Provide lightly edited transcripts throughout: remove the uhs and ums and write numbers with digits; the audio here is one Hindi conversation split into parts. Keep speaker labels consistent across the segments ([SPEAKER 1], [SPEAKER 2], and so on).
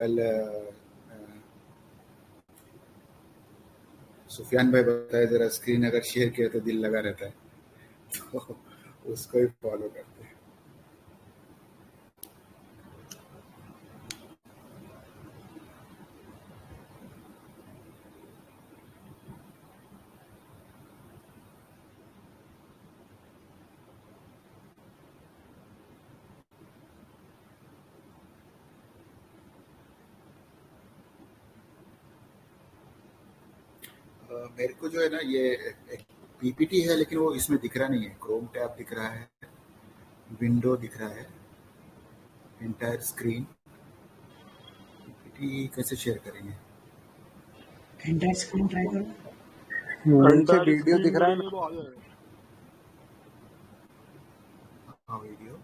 [SPEAKER 1] कल सुफियान भाई बताए, जरा स्क्रीन अगर शेयर किया तो दिल लगा रहता है, तो उसको ही फॉलो करते हैं। मेरे को जो है ना, ये एक पीपीटी है, लेकिन वो इसमें दिख रहा नहीं है। क्रोम टैब दिख रहा है, विंडो दिख रहा है, एंटायर स्क्रीन। पीपीटी कैसे शेयर करेंगे?
[SPEAKER 2] एंटायर स्क्रीन ट्राई करो।
[SPEAKER 3] नीचे वीडियो दिख रहा है ना?
[SPEAKER 1] हाँ, वीडियो।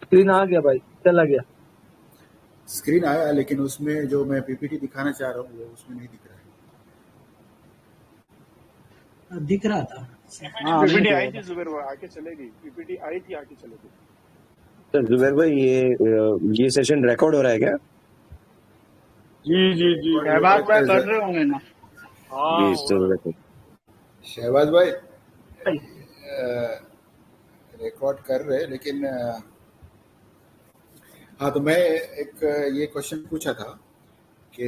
[SPEAKER 3] स्क्रीन आ गया भाई, चला गया।
[SPEAKER 1] स्क्रीन आया, लेकिन उसमें जो मैं पीपीटी दिखाना चाह रहा हूँ वो उसमें नहीं दिख रहा है।
[SPEAKER 2] दिख रहा था।
[SPEAKER 4] पीपीटी आई थी जुबैर भाई, आके चलेगी। पीपीटी आई थी, आके चलेगी।
[SPEAKER 5] सर जुबैर भाई, ये सेशन रिकॉर्ड हो रहा है क्या?
[SPEAKER 4] जी
[SPEAKER 6] शहबाज भाई कर रहे होंगे ना?
[SPEAKER 5] जी सर।
[SPEAKER 1] शहबाज भाई रिकॉर्ड कर रहे, लेकिन हाँ, तो मैं एक ये क्वेश्चन पूछा था कि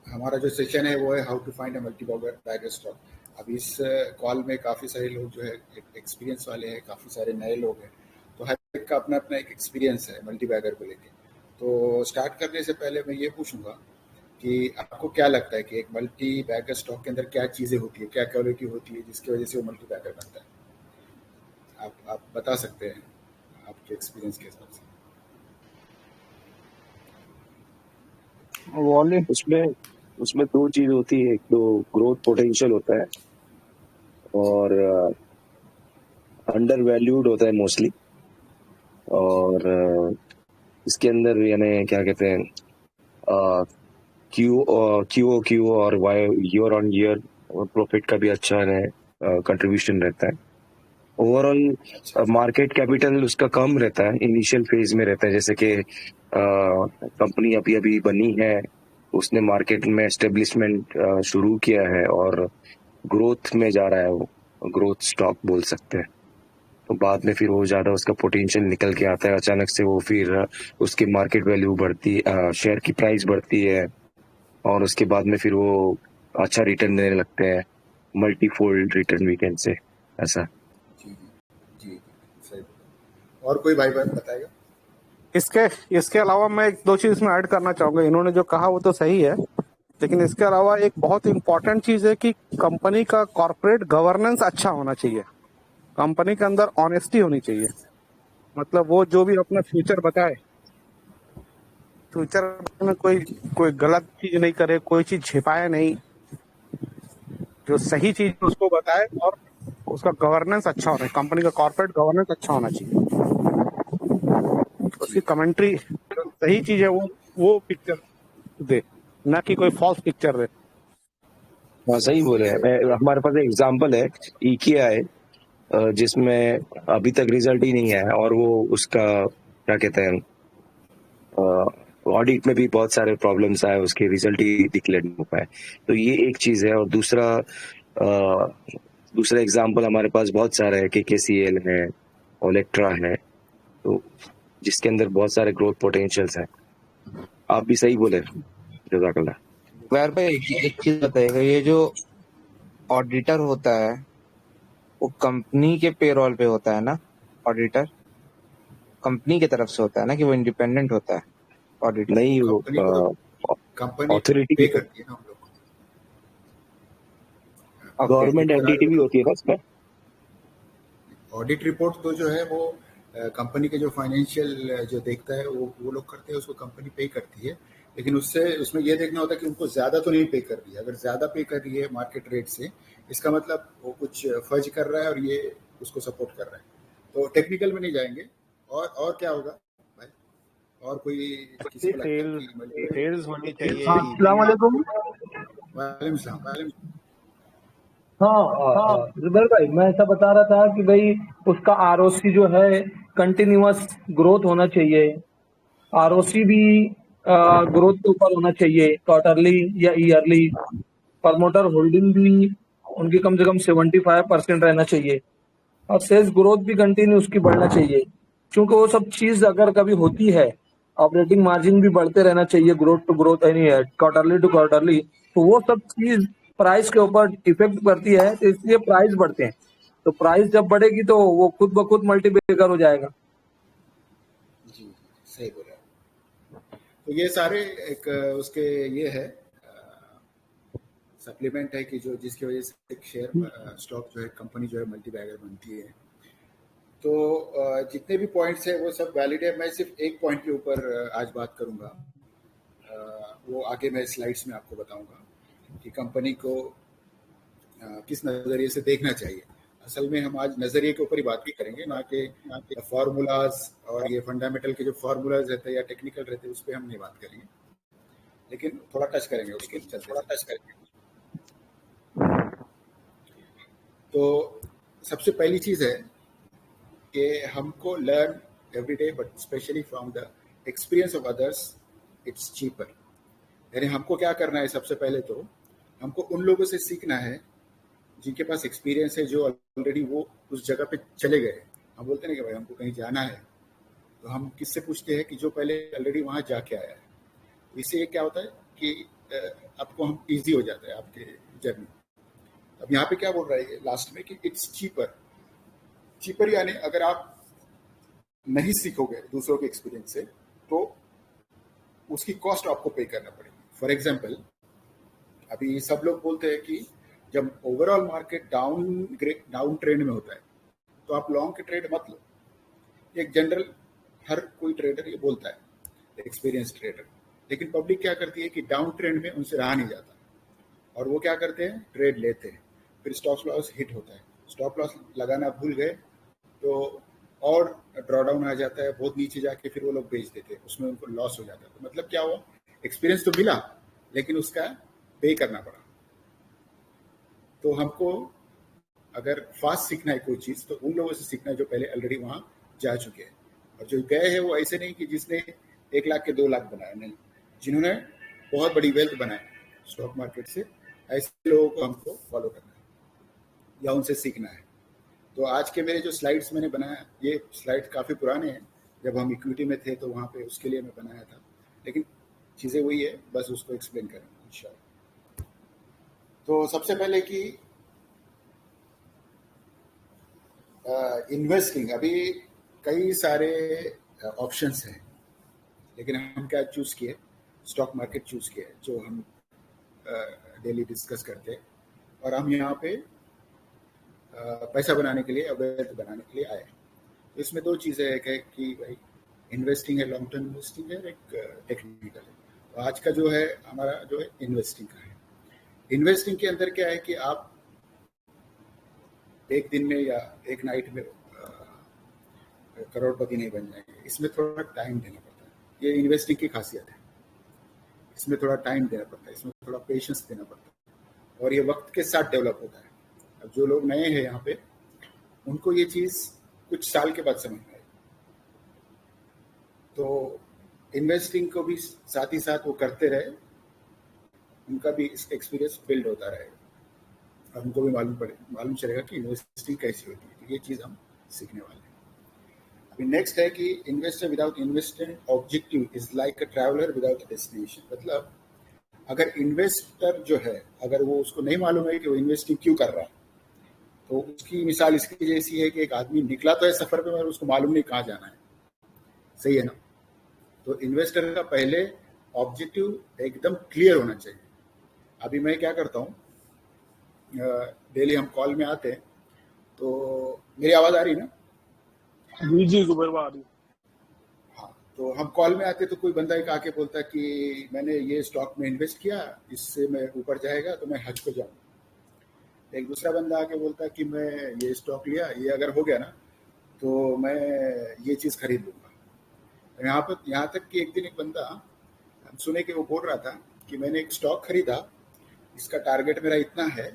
[SPEAKER 1] हमारा जो सेशन है वो है how to find a multi bagger stock. अब इस कॉल में काफ़ी सारे लोग जो है एक्सपीरियंस वाले हैं, काफ़ी सारे नए लोग हैं, तो हर एक का अपना अपना एक एक्सपीरियंस है मल्टी बैगर को लेके। तो स्टार्ट करने से पहले मैं ये पूछूंगा कि आपको क्या लगता है कि एक मल्टी बैगर स्टॉक के अंदर क्या चीज़ें होती है, क्या क्वालिटी होती है जिसकी वजह से वो मल्टी बैगर बनता है? आप बता सकते हैं आपके एक्सपीरियंस के हिसाब से।
[SPEAKER 5] उसमें दो चीज होती है। एक तो ग्रोथ पोटेंशियल होता है और अंडर वैल्यूड होता है मोस्टली। और इसके अंदर यानी क्या कहते हैं, क्यू और ईयर ऑन ईयर प्रॉफिट का भी अच्छा कंट्रीब्यूशन रहता है। ओवरऑल मार्केट कैपिटल उसका कम रहता है, इनिशियल फेज में रहता है। जैसे कि कंपनी अभी बनी है, उसने मार्केट में एस्टेब्लिशमेंट शुरू किया है और ग्रोथ में जा रहा है, वो ग्रोथ स्टॉक बोल सकते हैं। तो बाद में फिर वो ज्यादा उसका पोटेंशियल निकल के आता है, अचानक से वो फिर उसकी मार्केट वैल्यू बढ़ती, शेयर की प्राइस बढ़ती है और उसके बाद में फिर वो अच्छा रिटर्न देने लगते हैं, multifold return we can say, ऐसा।
[SPEAKER 1] जी सही। और कोई भाई बताएगा?
[SPEAKER 4] इसके अलावा मैं एक दो चीज इसमें ऐड करना चाहूंगा। इन्होंने जो कहा वो तो सही है, लेकिन इसके अलावा एक बहुत इंपॉर्टेंट चीज है कि कंपनी का कॉर्पोरेट गवर्नेंस अच्छा होना चाहिए। कंपनी के अंदर ऑनेस्टी होनी चाहिए। मतलब वो जो भी अपना फ्यूचर बताए, फ्यूचर में कोई गलत चीज नहीं करे, कोई चीज छिपाए नहीं, जो सही चीज उसको बताए और उसका गवर्नेंस अच्छा होना, कंपनी का कॉर्पोरेट गवर्नेंस अच्छा होना चाहिए। उसकी कमेंट्री सही चीज है, वो पिक्चर दे, ना कि कोई फॉल्स पिक्चर दे।
[SPEAKER 5] हाँ सही बोले। हमारे पास एक एग्जांपल है IKEA है, जिसमें अभी तक रिजल्ट ही नहीं आया और वो उसका क्या कहते हैं, ऑडिट में भी बहुत सारे प्रॉब्लम्स आए, उसके रिजल्ट ही डिक्लेयर नहीं हो पाए। तो ये एक चीज है। और दूसरा एग्जांपल हमारे पास बहुत सारे है, KCL है, ओलेक्ट्रा है, तो जिसके अंदर बहुत सारे ग्रोथ पोटेंशियल्स हैं। आप भी सही बोले, जज़ाकल्लाह।
[SPEAKER 3] यार भाई एक चीज बताइएगा, ये जो ऑडिटर होता है वो कंपनी के पेरोल पे होता है ना? ऑडिटर कंपनी की तरफ से होता है ना, कि वो इंडिपेंडेंट होता है ऑडिटर?
[SPEAKER 5] नहीं, वो
[SPEAKER 1] कंपनी
[SPEAKER 5] ऑथोरिटी
[SPEAKER 1] पे करती है ना हम लोग को।
[SPEAKER 5] गवर्नमेंट एंटिटी भी होती है ना इसमें।
[SPEAKER 1] ऑडिट रिपोर्ट तो जो है वो कंपनी के जो फाइनेंशियल जो देखता है वो लोग करते हैं, उसको कंपनी पे करती है। लेकिन उसमें ये देखना होता है कि उनको ज्यादा तो नहीं पे कर रही है। अगर ज्यादा पे कर रही है मार्केट रेट से, इसका मतलब वो कुछ फर्ज कर रहा है और ये उसको सपोर्ट कर रहा है। तो टेक्निकल में नहीं जाएंगे। और क्या होगा भाई? और कोई किसी को लगता है
[SPEAKER 4] सेल्स
[SPEAKER 1] कि मल्टी
[SPEAKER 4] सेल्स होनी चाहिए
[SPEAKER 7] हाँ अस्सलाम वालेकुम।
[SPEAKER 1] वालेकुम सलाम।
[SPEAKER 7] हाँ जुबैर भाई, मैं ऐसा बता रहा था कि भाई उसका आरओसी जो है कंटिन्यूअस ग्रोथ होना चाहिए। आरओसी भी ग्रोथ के ऊपर होना चाहिए, क्वार्टरली या ईयरली। प्रमोटर होल्डिंग भी उनकी कम से कम 75% रहना चाहिए, और सेल्स ग्रोथ भी कंटिन्यू उसकी बढ़ना चाहिए। क्योंकि वो सब चीज अगर कभी होती है, ऑपरेटिंग मार्जिन भी बढ़ते रहना चाहिए, ग्रोथ टू ग्रोथ यानी क्वार्टरली टू क्वार्टरली। तो वो सब चीज प्राइस के ऊपर इफेक्ट करती है, तो इसलिए प्राइस बढ़ते हैं। तो प्राइस जब बढ़ेगी तो वो खुद ब खुद मल्टीप्लिकेटर हो जाएगा।
[SPEAKER 1] जी सही बोला। तो ये सारे एक उसके ये है सप्लीमेंट है कि जो जिसकी वजह से एक शेयर स्टॉक जो है कंपनी जो है मल्टी बैगर बनती है। तो जितने भी पॉइंट्स है वो सब वैलिड है। मैं सिर्फ एक पॉइंट के ऊपर आज बात करूंगा, वो आगे मैं स्लाइड्स में आपको बताऊंगा कि कंपनी को किस नज़रिए से देखना चाहिए। असल में हम आज नज़रिए के ऊपर ही बात भी करेंगे, ना कि फार्मूलाज और ये फंडामेंटल के जो फार्मूलाज रहते हैं या टेक्निकल रहते हैं उस पर हम नहीं बात करेंगे, लेकिन थोड़ा टच करेंगे उसके चलते। तो सबसे पहली चीज़ है कि हमको learn every day but specially from the experience of others it's cheaper. यानी हमको क्या करना है, सबसे पहले तो हमको उन लोगों से सीखना है जिनके पास एक्सपीरियंस है, जो ऑलरेडी वो उस जगह पे चले गए। हम बोलते हैं कि भाई हमको कहीं जाना है तो हम किससे पूछते हैं कि जो पहले ऑलरेडी वहाँ जाके आया है। इससे क्या होता है कि आपको हम ईजी हो जाता है आपके जर्नी। अब यहाँ पे क्या बोल रहा है लास्ट में कि इट्स चीपर यानी अगर आप नहीं सीखोगे दूसरों के एक्सपीरियंस से तो उसकी कॉस्ट आपको पे करना पड़ेगी। फॉर एग्जाम्पल, अभी सब लोग बोलते हैं कि जब ओवरऑल मार्केट डाउन ट्रेंड में होता है तो आप लॉन्ग के ट्रेड मत लो। एक जनरल हर कोई ट्रेडर ये बोलता है, एक्सपीरियंस ट्रेडर। लेकिन पब्लिक क्या करती है कि डाउन ट्रेंड में उनसे रहा नहीं जाता और वो क्या करते हैं, ट्रेड लेते हैं, फिर स्टॉप लॉस हिट होता है। स्टॉप लॉस लगाना भूल गए तो और ड्रॉडाउन आ जाता है, बहुत नीचे जाके फिर वो लोग बेच देते हैं, उसमें उनको लॉस हो जाता है। तो मतलब क्या हुआ, एक्सपीरियंस तो मिला लेकिन उसका पे करना पड़ा। तो हमको अगर फास्ट सीखना है कोई चीज़ तो उन लोगों से सीखना है जो पहले ऑलरेडी वहाँ जा चुके हैं। और जो गए हैं वो ऐसे नहीं कि जिसने 1 लाख के 2 लाख बनाया, नहीं, जिन्होंने बहुत बड़ी वेल्थ बनाया स्टॉक मार्केट से, ऐसे लोगों को हमको फॉलो करना है या उनसे सीखना है। तो आज के मेरे जो स्लाइड्स मैंने बनाया, ये स्लाइड्स काफ़ी पुराने हैं, जब हम इक्विटी में थे तो वहाँ पे उसके लिए मैं बनाया था, लेकिन चीज़ें वही है, बस उसको एक्सप्लेन करेंगे इंशाल्लाह। तो सबसे पहले कि इन्वेस्टिंग, अभी कई सारे ऑप्शंस हैं, लेकिन हम क्या चूज़ किए, स्टॉक मार्केट चूज़ किए जो हम डेली डिस्कस करते हैं। और हम यहाँ पे पैसा बनाने के लिए, वेल्थ बनाने के लिए आए। तो इसमें 2 चीज़ें है कि भाई इन्वेस्टिंग है, लॉन्ग टर्म इन्वेस्टिंग है, एक टेक्निकल है। तो आज का जो है हमारा जो है इन्वेस्टिंग का है। इन्वेस्टिंग के अंदर क्या है कि आप एक दिन में या एक नाइट में करोड़पति नहीं बन जाएंगे, इसमें थोड़ा टाइम देना पड़ता है। ये इन्वेस्टिंग की खासियत है, इसमें थोड़ा टाइम देना पड़ता है, इसमें थोड़ा पेशेंस देना पड़ता है और ये वक्त के साथ डेवलप होता है। अब जो लोग नए हैं यहाँ पे, उनको ये चीज़ कुछ साल के बाद समझ में आएगी। तो इन्वेस्टिंग को भी साथ ही साथ वो करते रहे, उनका भी इसका एक्सपीरियंस बिल्ड होता रहेगा और उनको भी मालूम चलेगा कि इन्वेस्टिंग कैसी होती है। तो ये चीज़ हम सीखने वाले हैं। अभी नेक्स्ट है कि investor without investment objective is like a traveller without a destination. मतलब अगर इन्वेस्टर जो है, अगर वो उसको नहीं मालूम है कि वो इन्वेस्टिंग क्यों कर रहा है, तो उसकी मिसाल इसकी जैसी है कि एक आदमी निकला तो है सफर पे मगर उसको मालूम नहीं कहाँ जाना है। सही है ना? तो इन्वेस्टर का पहले ऑब्जेक्टिव एकदम क्लियर होना चाहिए। अभी मैं क्या करता हूँ, डेली हम कॉल में आते हैं, तो मेरी आवाज़ आ रही है ना?
[SPEAKER 4] जी जुबैर भाई आ रही।
[SPEAKER 1] हाँ, तो हम कॉल में आते तो कोई बंदा एक आके बोलता कि मैंने ये स्टॉक में इन्वेस्ट किया, इससे मैं ऊपर जाएगा तो मैं हज को जाऊँ। एक दूसरा बंदा आके बोलता कि मैं ये स्टॉक लिया, ये अगर हो गया ना तो मैं ये चीज़ खरीद लूँगा। यहाँ तक कि एक दिन एक बंदा हम सुने कि वो बोल रहा था कि मैंने एक स्टॉक खरीदा, इसका टारगेट मेरा इतना है,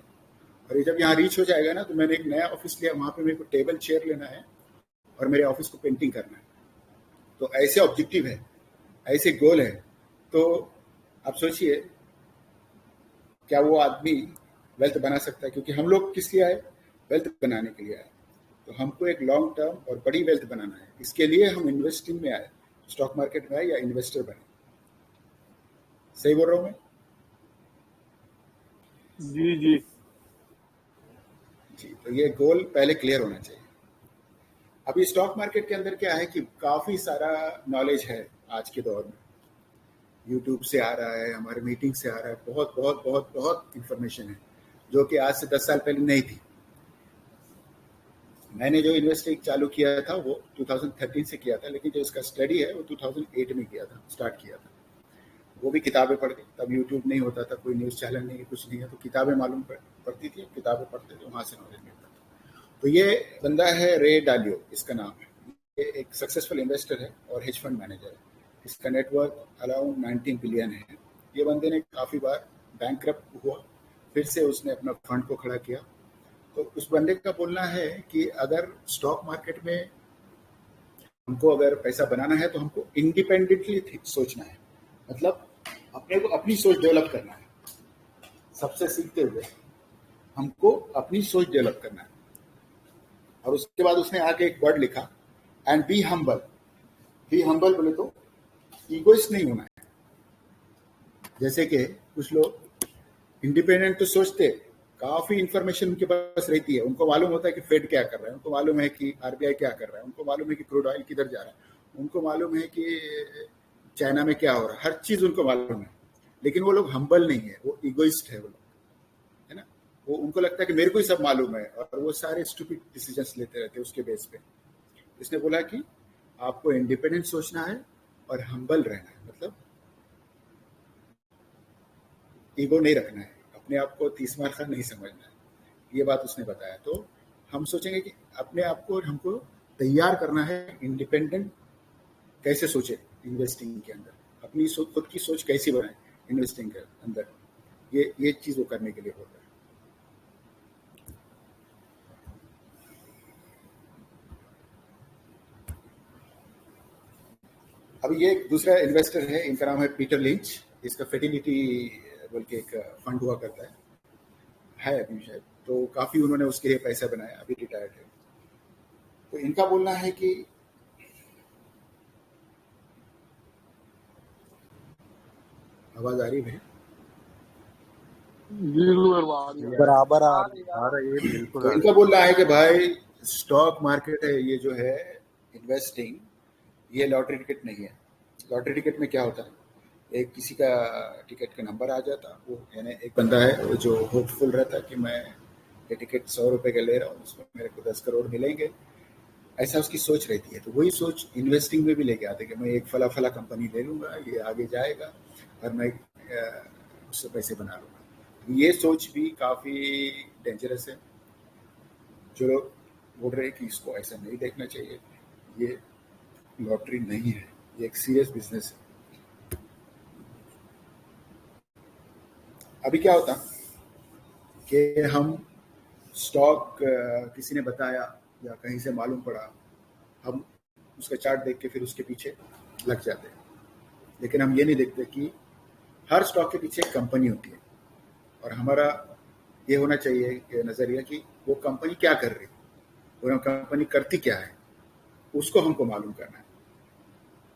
[SPEAKER 1] और ये जब यहाँ रीच हो जाएगा ना तो मैंने एक नया ऑफिस लिया, वहाँ पे मेरे को टेबल चेयर लेना है और मेरे ऑफिस को पेंटिंग करना है। तो ऐसे ऑब्जेक्टिव है, ऐसे गोल है, तो आप सोचिए क्या वो आदमी वेल्थ बना सकता है? क्योंकि हम लोग किस लिए आए? वेल्थ बनाने के लिए आए। तो हमको एक लॉन्ग टर्म और बड़ी वेल्थ बनाना है, इसके लिए हम इन्वेस्टिंग में आए, स्टॉक मार्केट में आए या इन्वेस्टर बने। सही बोल रहा हूँ मैं?
[SPEAKER 6] जी जी
[SPEAKER 1] जी, तो ये गोल पहले क्लियर होना चाहिए। अभी स्टॉक मार्केट के अंदर क्या है कि काफ़ी सारा नॉलेज है आज के दौर में, यूट्यूब से आ रहा है, हमारे मीटिंग से आ रहा है, बहुत बहुत बहुत बहुत इंफॉर्मेशन है जो कि आज से 10 साल पहले नहीं थी। मैंने जो इन्वेस्टिंग चालू किया था वो 2013 से किया था, लेकिन जो इसका स्टडी है वो 2008 में किया था, स्टार्ट किया था। वो भी किताबें पढ़ के, तब यूट्यूब नहीं होता था, कोई न्यूज़ चैनल नहीं है, कुछ नहीं है, तो किताबें मालूम पड़ती थी, किताबें पढ़ते थे, वहाँ से नॉलेज मिलता था। तो ये बंदा है रे डालियो, इसका नाम है। ये एक सक्सेसफुल इन्वेस्टर है और हेज फंड मैनेजर है। इसका नेटवर्क अराउंड 19 बिलियन है। ये बंदे ने काफ़ी बार बैंकरप्ट हुआ, फिर से उसने अपना फंड को खड़ा किया। तो उस बंदे का बोलना है कि अगर स्टॉक मार्केट में हमको अगर पैसा बनाना है तो हमको इंडिपेंडेंटली सोचना है, मतलब अपने को अपनी सोच डेवलप करना है। सबसे सीखते हुए हमको अपनी सोच डेवलप करना है। और उसके बाद उसने आके एक वर्ड लिखा, and be humble. Be humble बोले तो ईगोइस्ट नहीं होना है। जैसे कि कुछ लोग इंडिपेंडेंट तो सोचते, काफी इंफॉर्मेशन उनके पास रहती है, उनको मालूम होता है कि फेड क्या कर रहा है, उनको मालूम है कि आरबीआई क्या कर रहा है, उनको मालूम है कि क्रूड ऑयल किधर जा रहा है, उनको मालूम है कि चाइना में क्या हो रहा है, हर चीज उनको मालूम है। लेकिन वो लोग हम्बल नहीं है, वो इगोइस्ट है वो लोग, है ना। वो उनको लगता है कि मेरे को ही सब मालूम है, और वो सारे स्टूपिड डिसीजंस लेते रहते हैं उसके बेस पे। इसने बोला कि आपको इंडिपेंडेंट सोचना है और हम्बल रहना है, मतलब ईगो नहीं रखना है, अपने आप को 30 मार का नहीं समझना है। ये बात उसने बताया। तो हम सोचेंगे कि अपने आप को हमको तैयार करना है, इंडिपेंडेंट कैसे सोचे इन्वेस्टिंग के अंदर, अपनी खुद की सोच कैसी बनाए इन्वेस्टिंग के अंदर, ये चीज वो करने के लिए बोल रहा है। अभी ये एक दूसरा इन्वेस्टर है, इनका नाम है पीटर लिंच। इसका फेटिलिटी बोल के एक फंड हुआ करता है अभी शायद, तो काफी उन्होंने उसके लिए पैसा बनाया, अभी रिटायर्ड है। तो इनका बोलना है कि आवाज आ रही है?
[SPEAKER 8] बराबर आ रही है, बिल्कुल
[SPEAKER 1] तो
[SPEAKER 8] आ
[SPEAKER 1] इनका बोलना है कि भाई स्टॉक मार्केट है, ये जो है इन्वेस्टिंग, ये लॉटरी टिकट नहीं है। लॉटरी टिकट में क्या होता है, एक किसी का टिकट का नंबर आ जाता, वो यानी एक बंदा है वो जो होपफुल रहता है कि मैं ये टिकट 100 रुपए का ले रहा हूँ, उसमें मेरे को 10 करोड़ मिलेंगे, ऐसा उसकी सोच रहती है। तो वही सोच इन्वेस्टिंग में भी लेके आते कि मैं एक फला फला कंपनी ले लूंगा, ये आगे जाएगा और मैं उससे पैसे बना लूंगा। ये सोच भी काफी डेंजरस है। जो लोग बोल रहे हैं कि इसको ऐसा नहीं देखना चाहिए, ये लॉटरी नहीं है, ये एक सीरियस बिजनेस है। अभी क्या होता कि हम स्टॉक किसी ने बताया या कहीं से मालूम पड़ा, हम उसका चार्ट देख के फिर उसके पीछे लग जाते हैं। लेकिन हम ये नहीं देखते कि हर स्टॉक के पीछे एक कंपनी होती है, और हमारा ये होना चाहिए नजरिया कि वो कंपनी क्या कर रही है, वो कंपनी करती क्या है, उसको हमको मालूम करना है।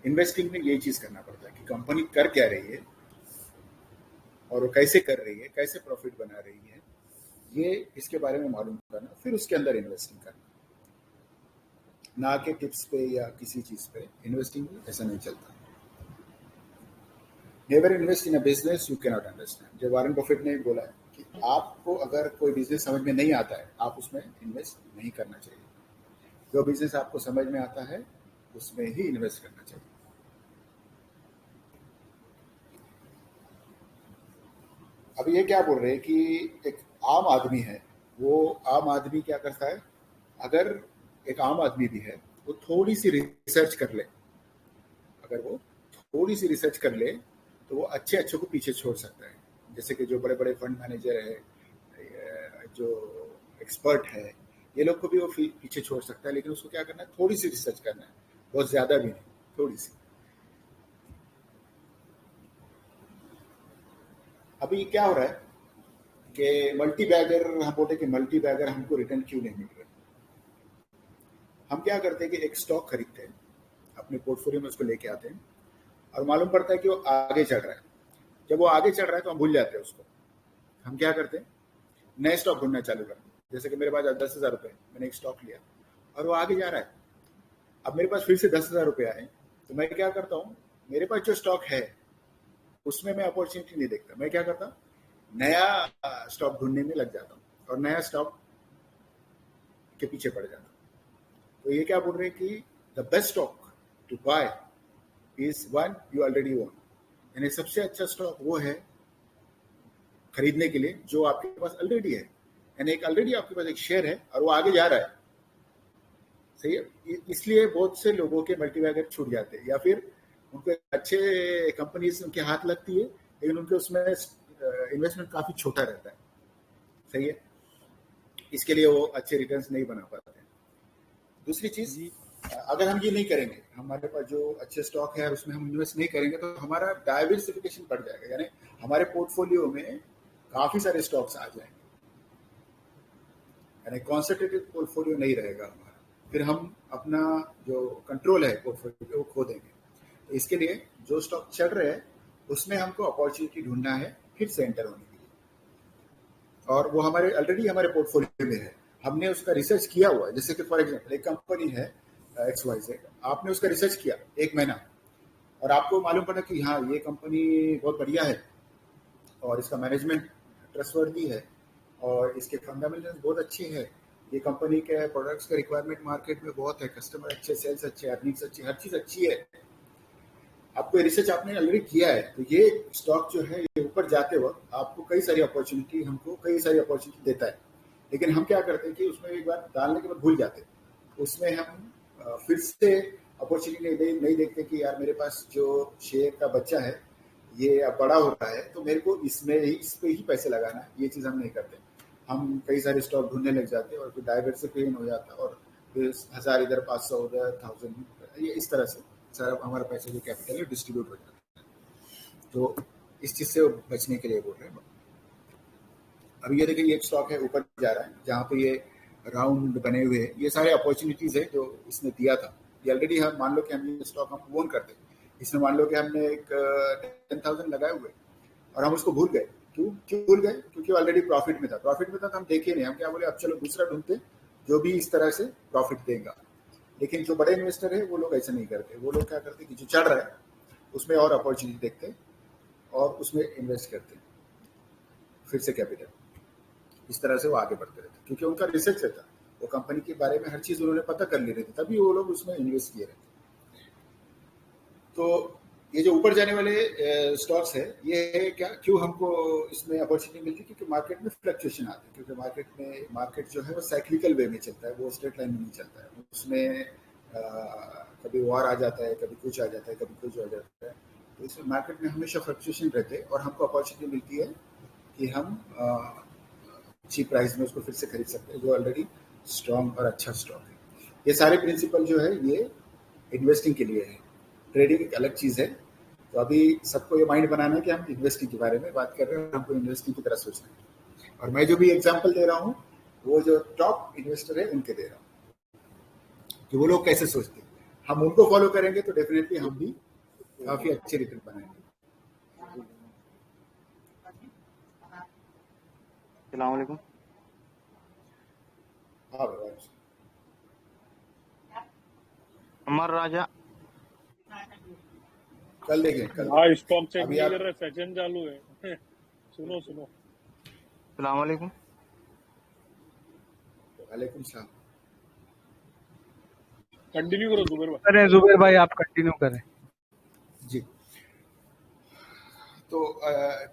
[SPEAKER 1] इन्वेस्टिंग में ये चीज करना पड़ता है कि कंपनी कर क्या रही है और वो कैसे कर रही है, कैसे प्रॉफिट बना रही है, ये इसके बारे में मालूम करना, फिर उसके अंदर इन्वेस्टिंग करना, ना कि टिप्स पे या किसी चीज पे। इन्वेस्टिंग ऐसा नहीं चलता। Never invest in a business you can not understand. जब वॉरेन बफेट ने बोला है कि आपको अगर कोई बिजनेस समझ में नहीं आता है, आप उसमें इन्वेस्ट नहीं करना चाहिए। जो बिजनेस आपको समझ में आता है उसमें ही इन्वेस्ट करना चाहिए। अब ये क्या बोल रहे हैं कि एक आम आदमी है, वो आम आदमी क्या करता है, अगर एक आम आदमी भी है वो थोड़ी सी रिसर्च कर ले, अगर वो थोड़ी सी रिसर्च कर ले तो वो अच्छे अच्छे को पीछे छोड़ सकता है। जैसे कि जो बड़े बड़े फंड मैनेजर है, जो एक्सपर्ट है, ये लोग को भी वो पीछे छोड़ सकता है, लेकिन उसको क्या करना है, थोड़ी सी रिसर्च करना है, बहुत ज्यादा भी नहीं, थोड़ी सी। अभी क्या हो रहा है कि मल्टी बैगर, हम बोलते कि मल्टी बैगर हमको रिटर्न क्यों नहीं मिल रहा। हम क्या करते हैं कि एक स्टॉक खरीदते हैं, अपने पोर्टफोलियो में उसको लेके आते हैं और मालूम पड़ता है कि वो आगे चढ़ रहा है। जब वो आगे चढ़ रहा है तो हम भूल जाते हैं उसको। हम क्या करते हैं, नए स्टॉक ढूंढना चालू करते हैं। जैसे कि मेरे पास 10,000 रुपये, मैंने एक स्टॉक लिया और वो आगे जा रहा है। अब मेरे पास फिर से 10,000 रुपये आए, तो मैं क्या करता हूँ, मेरे पास जो स्टॉक है उसमें मैं अपॉर्चुनिटी नहीं देखता, मैं क्या करता हूँ, नया स्टॉक ढूंढने में लग जाता हूँ और नया स्टॉक के पीछे पड़ जाता हूँ। तो ये क्या बोल रहे हैं कि the best stock to buy is one you already own, यानी सबसे अच्छा स्टॉक वो है खरीदने के लिए जो आपके पास ऑलरेडी है, यानी एक ऑलरेडी आपके पास एक शेयर है और वो आगे जा रहा है। सही है। इसलिए बहुत से लोगों के मल्टीबैगर छूट जाते हैं, या फिर उनको अच्छे कंपनीज उनके हाथ लगती है लेकिन उनके उसमें इन्वेस्टमेंट काफी छोटा रहता है। सही है, इसके लिए वो अच्छे रिटर्न्स नहीं बना पाते। दूसरी चीज, अगर हम ये नहीं करेंगे, हमारे पास जो अच्छे स्टॉक है उसमें हम इन्वेस्ट नहीं करेंगे तो हमारा डाइवर्सिफिकेशन बढ़ जाएगा, यानी हमारे पोर्टफोलियो में काफी सारे स्टॉक्स आ जाएंगे, यानी कॉन्सेंट्रेटेड पोर्टफोलियो नहीं रहेगा हमारा। फिर हम अपना जो कंट्रोल है पोर्टफोलियो वो खो देंगे। तो इसके लिए जो स्टॉक चल रहे हैं उसमें हमको अपॉर्चुनिटी ढूंढना है फिर से एंटर होने के लिए, और वो हमारे ऑलरेडी हमारे पोर्टफोलियो में है, हमने उसका रिसर्च किया हुआ है। जैसे कि फॉर एग्जाम्पल एक कंपनी है XYZ, आपने उसका रिसर्च किया 1 महीना और आपको मालूम पड़ा कि हाँ ये कंपनी बहुत बढ़िया है और इसका मैनेजमेंट ट्रस्टवर्दी है और इसके फंडामेंटल्स बहुत अच्छे हैं, ये कंपनी के प्रोडक्ट्स का रिक्वायरमेंट मार्केट में बहुत है, कस्टमर अच्छे, सेल्स अच्छे, अर्निंग्स अच्छी, हर चीज अच्छी है, आपको रिसर्च आपने ऑलरेडी किया है, तो ये स्टॉक जो है ये ऊपर जाते वक्त आपको कई सारी अपॉर्चुनिटी देता है। लेकिन हम क्या करते हैं कि उसमें एक बार डालने के बाद भूल जाते हैं, उसमें हम फिर से अपॉर्चुनिटी नहीं देखते कि यार मेरे पास जो शेयर का बच्चा है ये अब बड़ा हो रहा है तो मेरे को इस पे ही पैसे लगाना है, ये चीज़ हम नहीं करते। हम कई सारे स्टॉक ढूंढने लग जाते हैं और फिर डाइवर्सिफिकेशन हो जाता है और फिर 1000 इधर, 500 उधर, 1000, ये इस तरह से सारा हमारा पैसा जो कैपिटल है डिस्ट्रीब्यूट हो जाता है। तो इस चीज़ से बचने के लिए बोल रहे हैं। अभी ये देखिए, ये एक स्टॉक है ऊपर जा रहा है, जहाँ पे ये राउंड बने हुए हैं, ये सारे अपॉर्चुनिटीज है जो इसने दिया था। ये ऑलरेडी हम मान लो कि हम ये स्टॉक हम ओन करते, इसमें मान लो कि हमने एक 10,000 लगाए हुए और हम उसको भूल गए। क्यों भूल गए? क्योंकि ऑलरेडी प्रॉफिट में था तो हम देखे नहीं, हम क्या बोले अब चलो दूसरा ढूंढते जो भी इस तरह से प्रॉफिट देगा। लेकिन जो बड़े इन्वेस्टर है वो लोग ऐसा नहीं करते, वो लोग क्या करते कि जो चढ़ रहा है उसमें और अपॉर्चुनिटी देखते और उसमें इन्वेस्ट करते फिर से कैपिटल, इस तरह से वो आगे बढ़ते रहते, क्योंकि उनका रिसर्च रहता, वो कंपनी के बारे में हर चीज उन्होंने पता कर ली रहती, तभी वो लोग उसमें इन्वेस्ट किए रहते। तो ये जो ऊपर जाने वाले स्टॉक्स है, ये क्या क्यों हमको इसमें अपॉर्चुनिटी मिलती है? क्योंकि मार्केट में फ्लक्चुएशन आते हैं, क्योंकि मार्केट जो है वो साइक्लिकल वे में चलता है, वो स्ट्रेट लाइन में नहीं चलता है, उसमें कभी वॉर आ जाता है, कभी कुछ आ जाता है, कभी कुछ आ जाता है। तो इसमें मार्केट में हमेशा फ्लक्चुएशन रहते हैं और हमको अपॉर्चुनिटी मिलती है कि हम चीप प्राइस में उसको फिर से खरीद सकते हैं जो ऑलरेडी स्ट्रॉन्ग और अच्छा स्टॉक है। ये सारे प्रिंसिपल जो है ये इन्वेस्टिंग के लिए है, ट्रेडिंग एक अलग चीज है। तो अभी सबको ये माइंड बनाना है कि हम इन्वेस्टिंग के बारे में बात कर रहे हैं, हमको इन्वेस्टिंग की तरह सोचना है। और मैं जो भी एग्जांपल दे रहा हूँ वो जो टॉप इन्वेस्टर है उनके दे रहा हूँ कि वो लोग कैसे सोचते हैं, हम उनको फॉलो करेंगे तो डेफिनेटली हम भी काफी अच्छे रिटर्न बनाएंगे।
[SPEAKER 3] अस्सलामुअलैकुम।
[SPEAKER 1] हाँ भाई,
[SPEAKER 3] अमर राजा
[SPEAKER 1] कल देखें, कल
[SPEAKER 6] हाँ स्टॉक चेक
[SPEAKER 1] अभी
[SPEAKER 6] नहीं
[SPEAKER 1] आप
[SPEAKER 6] कर रहे, सेशन चालू है। सुनो
[SPEAKER 3] अस्सलामुअलैकुम।
[SPEAKER 1] वालेकुम सलाम।
[SPEAKER 6] कंटिन्यू करो जुबेर भाई।
[SPEAKER 7] करें जुबेर भाई, आप कंटिन्यू करें।
[SPEAKER 1] जी, तो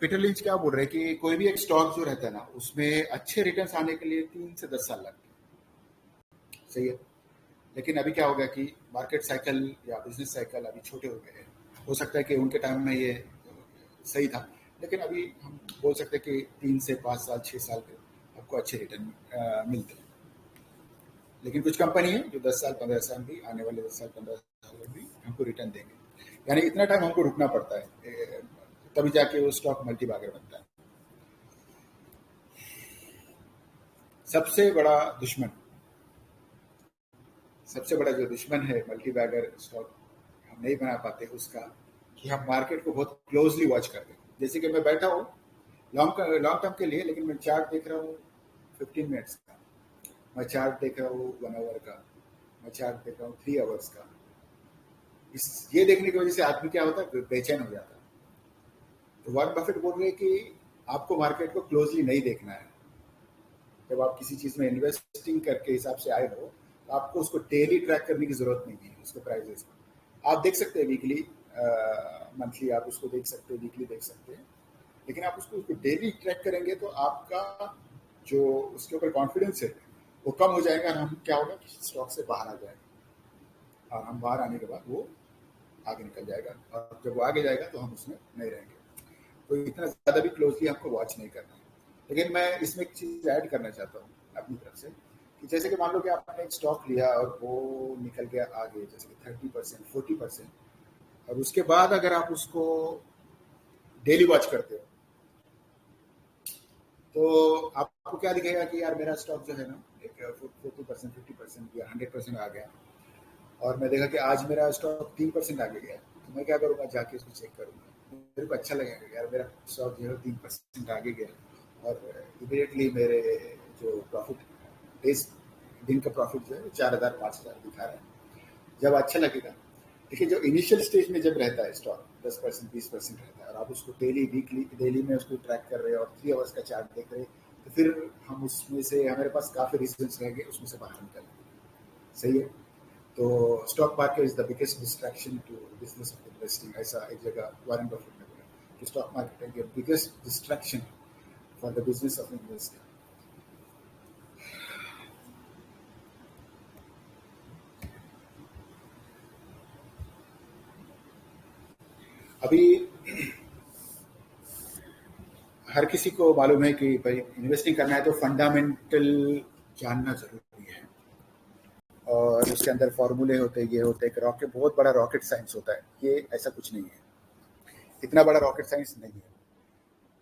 [SPEAKER 1] पीटर लिंच क्या बोल रहे हैं कि कोई भी एक स्टॉक जो रहता है ना उसमें अच्छे रिटर्न्स आने के लिए 3 से 10 साल लगते हैं। सही है। लेकिन अभी क्या हो गया कि मार्केट साइकिल या बिजनेस साइकिल अभी छोटे हो गए हैं। हो सकता है कि उनके टाइम में ये सही था, लेकिन अभी हम बोल सकते हैं कि 3 से 5 साल 6 साल के आपको अच्छे रिटर्न मिलते हैं। लेकिन कुछ कंपनी है जो 10 साल 15 साल भी, आने वाले 10 साल 15 साल में भी हमको रिटर्न देंगे, यानी इतना टाइम हमको रुकना पड़ता है, तभी जाके वो स्टॉक मल्टी बैगर बनता है। सबसे बड़ा जो दुश्मन है मल्टी बैगर स्टॉक हम नहीं बना पाते उसका, कि हम मार्केट को बहुत क्लोजली वॉच करते हैं। जैसे कि मैं बैठा हूँ लॉन्ग टर्म के लिए, लेकिन मैं चार्ट देख रहा हूँ 15 मिनट्स का, मैं चार्ट देख रहा हूँ 1 आवर का, मैं चार्ट देख रहा हूँ 3 आवर्स का। ये देखने की वजह से आदमी क्या होता है, बेचैन हो जाता है। तो वॉरेन बफेट बोल रहे हैं कि आपको मार्केट को क्लोजली नहीं देखना है। जब आप किसी चीज में इन्वेस्टिंग करके हिसाब से आए हो, तो आपको उसको डेली ट्रैक करने की जरूरत नहीं है। उसके प्राइजेस आप देख सकते हैं, वीकली मंथली आप उसको देख सकते हैं, वीकली देख सकते हैं, लेकिन आप उसको डेली ट्रैक करेंगे तो आपका जो उसके ऊपर कॉन्फिडेंस है वो कम हो जाएगा, और हम क्या होगा कि स्टॉक से बाहर आ जाएगा, और हम बाहर आने के बाद वो आगे निकल जाएगा, और जब वो आगे जाएगा तो हम उसमें नहीं रहेंगे। तो इतना ज़्यादा भी क्लोजली आपको वॉच नहीं करना है। लेकिन मैं इसमें एक चीज़ ऐड करना चाहता हूँ अपनी तरफ से, कि जैसे कि मान लो कि आपने एक स्टॉक लिया और वो निकल गया आगे, जैसे कि 30% 40%, और उसके बाद अगर आप उसको डेली वॉच करते हो तो आपको क्या दिखेगा कि यार मेरा स्टॉक जो है ना एक 40% 50% या 100% आ गया, और मैं देखा कि आज मेरा स्टॉक 3% आगे गया, तो मैं क्या करूँगा, जाके उसको चेक करूँगा। मेरे को अच्छा लगेगा यार मेरा स्टॉक जो है 3% आगे गया, और इमीडिएटली मेरे जो प्रॉफिट इस दिन का प्रॉफिट जो है 4,000 5,000 दिखा रहा है। जब अच्छा लगेगा, देखिए जो इनिशियल स्टेज में जब रहता है स्टॉक 10% 20% रहता है, और आप उसको डेली में उसको ट्रैक कर रहे हैं और 3 आवर्स का चार्ट देख रहे हैं, तो फिर हम उसमें से हमारे पास काफ़ी रीजंस रहेंगे उसमें से बाहर निकलने। सही है। तो stock market is the biggest distraction to business of investing, ऐसा एक जगह वॉरेन बफेट ने बोला कि stock market is the biggest distraction for the business of investing. अभी हर किसी को मालूम है कि भाई इन्वेस्टिंग करना है तो फंडामेंटल जानना जरूरी है, और उसके अंदर फॉर्मूले होते हैं, ये होते हैं, रॉकेट बहुत बड़ा रॉकेट साइंस होता है। ये ऐसा कुछ नहीं है, इतना बड़ा रॉकेट साइंस नहीं है।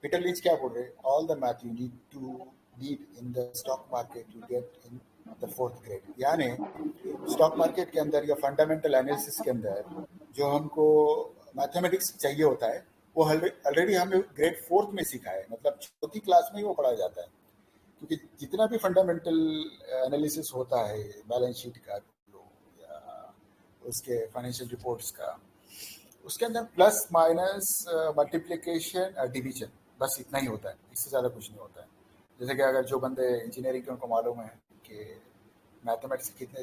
[SPEAKER 1] पीटर लिंच क्या बोल रहे हैं, all the math you need in the stock market you get in the 4th grade. यानी स्टॉक मार्केट के अंदर या फंडामेंटल एनालिसिस के अंदर जो हमको मैथमेटिक्स चाहिए होता है, वो ऑलरेडी हमने ग्रेड 4th में सीखा है, मतलब 4th क्लास में ही वो पढ़ाया जाता है। क्योंकि जितना भी फंडामेंटल एनालिसिस होता है बैलेंस शीट का या उसके फाइनेंशियल रिपोर्ट्स का, उसके अंदर प्लस माइनस मल्टीप्लिकेशन डिवीजन, बस इतना ही होता है, इससे ज़्यादा कुछ नहीं होता है। जैसे कि अगर जो बंदे इंजीनियरिंग के उनको मालूम है कि मैथमेटिक्स कितने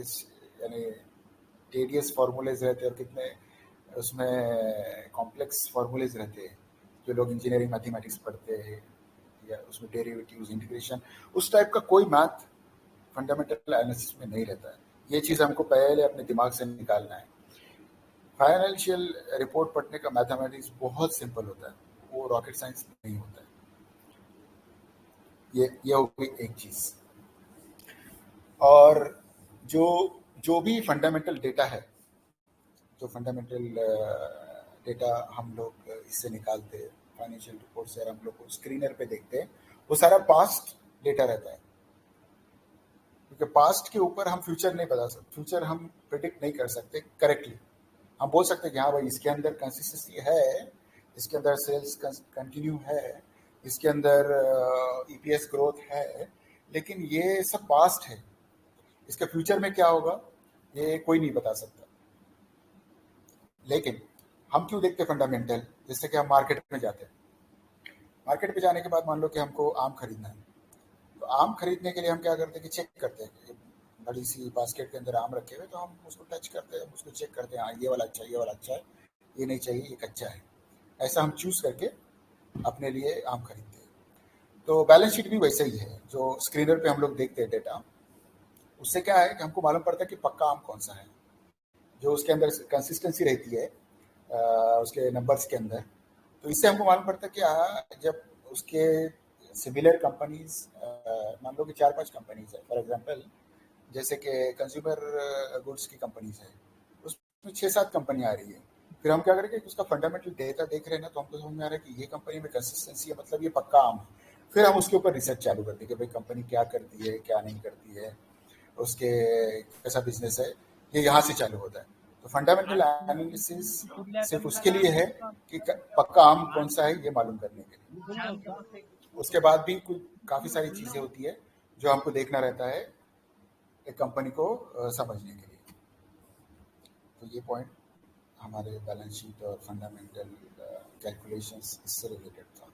[SPEAKER 1] यानी टेडियस फार्मूलेज रहते हैं और कितने उसमें कॉम्प्लेक्स फार्मूलेज रहते हैं, जो लोग इंजीनियरिंग मैथमेटिक्स पढ़ते हैं या उसमें डेरिवेटिव्स इंटीग्रेशन, उस टाइप का कोई मैथ फंडामेंटल एनालिसिस में नहीं रहता है। ये चीज़ हमको पहले अपने दिमाग से निकालना है। फाइनेंशियल रिपोर्ट पढ़ने का मैथमेटिक्स बहुत सिंपल होता है, वो रॉकेट साइंस नहीं होता है। ये हो गई एक चीज़। और जो भी फंडामेंटल डेटा है, जो फंडामेंटल डेटा हम लोग इससे निकालते हैं फाइनेंशियल रिपोर्ट से, और हम लोग को स्क्रीनर पे देखते हैं, वो सारा पास्ट डेटा रहता है। क्योंकि पास्ट के ऊपर हम फ्यूचर नहीं बता सकते, फ्यूचर हम प्रिडिक्ट नहीं कर सकते करेक्टली। हम बोल सकते हैं कि हाँ भाई इसके अंदर कंसिस्टेंसी है, इसके अंदर सेल्स कंटिन्यू है, इसके अंदर ईपीएस ग्रोथ है, लेकिन ये सब पास्ट है। इसके फ्यूचर में क्या होगा ये कोई नहीं बता सकता। लेकिन हम क्यों देखते फंडामेंटल, जैसे कि हम मार्केट में जाते हैं, मार्केट में जाने के बाद मान लो कि हमको आम खरीदना है, तो आम खरीदने के लिए हम क्या करते हैं कि चेक करते हैं, बड़ी सी बास्केट के अंदर आम रखे हुए, तो हम उसको टच करते हैं, उसको चेक करते हैं, हाँ ये वाला अच्छा है, ये वाला अच्छा है, ये नहीं चाहिए, ये कच्चा है। ऐसा हम चूज करके अपने लिए आम खरीदते हैं। तो बैलेंस शीट भी वैसे ही है, जो स्क्रीनर पे हम लोग देखते हैं डेटा, उससे क्या है कि हमको मालूम पड़ता है कि पक्का आम कौन सा है, जो उसके अंदर कंसिस्टेंसी रहती है उसके नंबर्स के अंदर। तो इससे हमको मालूम पड़ता है कि जब उसके सिमिलर कंपनीज, मान लो कि 4-5 कंपनीज है फॉर एग्जांपल, जैसे कि कंज्यूमर गुड्स की कंपनीज है, उसमें 6-7 कंपनियां आ रही है, फिर हम क्या करेंगे कि उसका फंडामेंटल डेटा देख रहे हैं ना, तो हमको समझ में आ रहा है कि ये कंपनी में कंसिस्टेंसी है, मतलब ये पक्का आम है। फिर हम उसके ऊपर रिसर्च चालू करते हैं कि भाई कंपनी क्या करती है, क्या नहीं करती है, उसके कैसा बिजनेस है, ये यहाँ से चालू होता है। तो फंडामेंटल एनालिसिस सिर्फ उसके लिए है कि पक्का आम कौन सा है ये मालूम करने के लिए। उसके बाद भी काफ़ी सारी चीज़ें होती है जो हमको देखना रहता है एक कंपनी को समझने के लिए। तो ये पॉइंट हमारे बैलेंस शीट और फंडामेंटल कैलकुलेशंस इससे रिलेटेड था।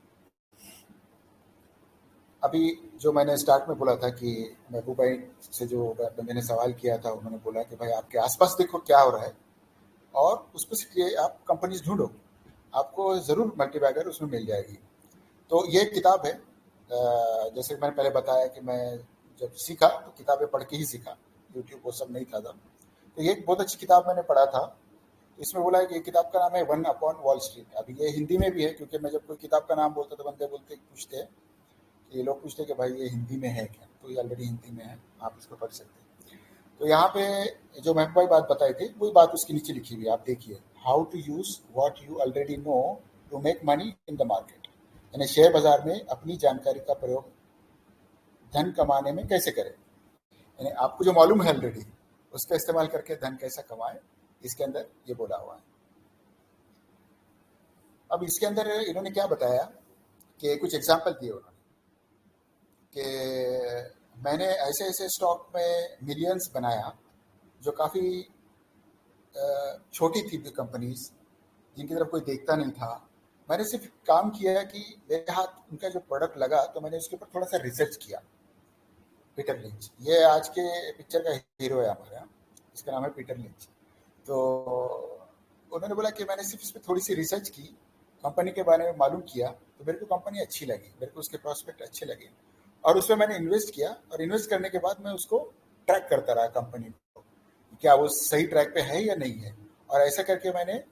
[SPEAKER 1] अभी जो मैंने स्टार्ट में बोला था कि महबूब भाई से जो मैंने सवाल किया था, उन्होंने बोला कि भाई आपके आसपास देखो क्या हो रहा है और उस पर से आप कंपनीज ढूंढो, आपको ज़रूर मल्टीबैगर उसमें मिल जाएगी। तो ये किताब है, जैसे मैंने पहले बताया कि मैं जब सीखा तो किताबें पढ़ के ही सीखा, यूट्यूब वो सब नहीं था तब। तो ये एक बहुत अच्छी किताब मैंने पढ़ा था। इसमें बोला है कि किताब का नाम है वन अपॉन वॉल स्ट्रीट। अभी ये हिंदी में भी है, क्योंकि मैं जब कोई किताब का नाम बोलता तो बंदे बोलते पूछते हैं, ये लोग पूछते कि भाई ये हिंदी में है क्या, तो ये ऑलरेडी हिंदी में है, आप इसको पढ़ सकते हैं। तो यहाँ पे जो महबूब भाई बात बताई थी वही बात उसके नीचे लिखी हुई है, आप देखिए, how to use what you already know to make money in the market, यानी शेयर बाजार में अपनी जानकारी का प्रयोग धन कमाने में कैसे करें, यानी आपको जो मालूम है ऑलरेडी उसका इस्तेमाल करके धन कैसा कमाएं, इसके अंदर ये बोला हुआ है। अब इसके अंदर इन्होंने क्या बताया कि कुछ एग्जाम्पल दिए उन्होंने कि मैंने ऐसे ऐसे स्टॉक में मिलियंस बनाया जो काफ़ी छोटी थी कंपनीज, जिनकी तरफ कोई देखता नहीं था। मैंने सिर्फ काम किया कि मेरे हाथ उनका जो प्रोडक्ट लगा तो मैंने उसके ऊपर थोड़ा सा रिसर्च किया। पीटर लिंच, ये आज के पिक्चर का हीरो है हमारा, इसका नाम है पीटर लिंच। तो उन्होंने बोला कि मैंने सिर्फ इस पर थोड़ी सी रिसर्च की, कंपनी के बारे में मालूम किया, तो मेरे को कंपनी अच्छी लगी, मेरे को उसके प्रोस्पेक्ट अच्छे लगे और उसमें मैंने इन्वेस्ट किया। और इन्वेस्ट करने के बाद मैं उसको ट्रैक करता रहा कंपनी को, क्या वो सही ट्रैक पे है या नहीं है। और ऐसा करके मैंने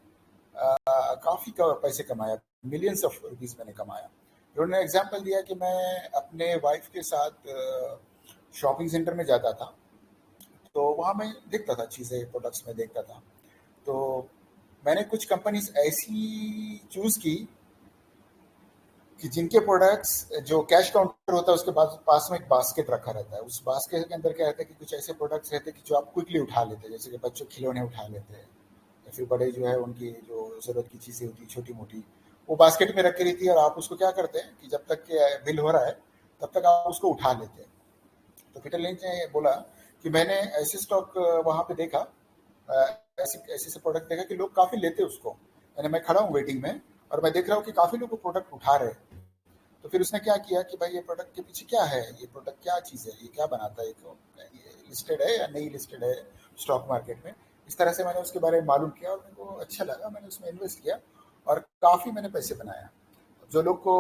[SPEAKER 1] काफ़ी पैसे कमाया, मिलियंस ऑफ रुपीज़ मैंने कमाया। उन्होंने एग्जाम्पल दिया कि मैं अपने वाइफ के साथ शॉपिंग सेंटर में जाता था, तो वहाँ मैं देखता था चीज़ें, प्रोडक्ट्स में देखता था। तो मैंने कुछ कंपनीज ऐसी चूज़ की कि जिनके प्रोडक्ट्स, जो कैश काउंटर होता है उसके पास में एक बास्केट रखा रहता है, उस बास्केट के अंदर क्या रहता है कि कुछ ऐसे प्रोडक्ट्स रहते हैं कि जो आप क्विकली उठा लेते हैं, जैसे कि बच्चों खिलौने उठा लेते हैं या फिर बड़े जो है उनकी जो ज़रूरत की चीज़ें होती है छोटी मोटी, वो बास्केट में रखी रहती है। और आप उसको क्या करते हैं कि जब तक बिल हो रहा है तब तक आप उसको उठा लेते हैं। तो पीटर लिंच ने बोला कि मैंने ऐसे स्टॉक वहाँ पे देखा, ऐसे ऐसे प्रोडक्ट देखा कि लोग काफ़ी लेते उसको, यानी मैं खड़ा हूँ वेटिंग में और मैं देख रहा हूँ कि काफ़ी लोग प्रोडक्ट उठा रहे हैं। तो फिर उसने क्या किया कि भाई ये प्रोडक्ट के पीछे क्या है, ये प्रोडक्ट क्या चीज़ है, ये क्या बनाता है, ये लिस्टेड है या नहीं लिस्टेड है स्टॉक मार्केट में। इस तरह से मैंने उसके बारे में मालूम किया और मेरे को अच्छा लगा, मैंने उसमें इन्वेस्ट किया और काफ़ी मैंने पैसे बनाया। जो लोग को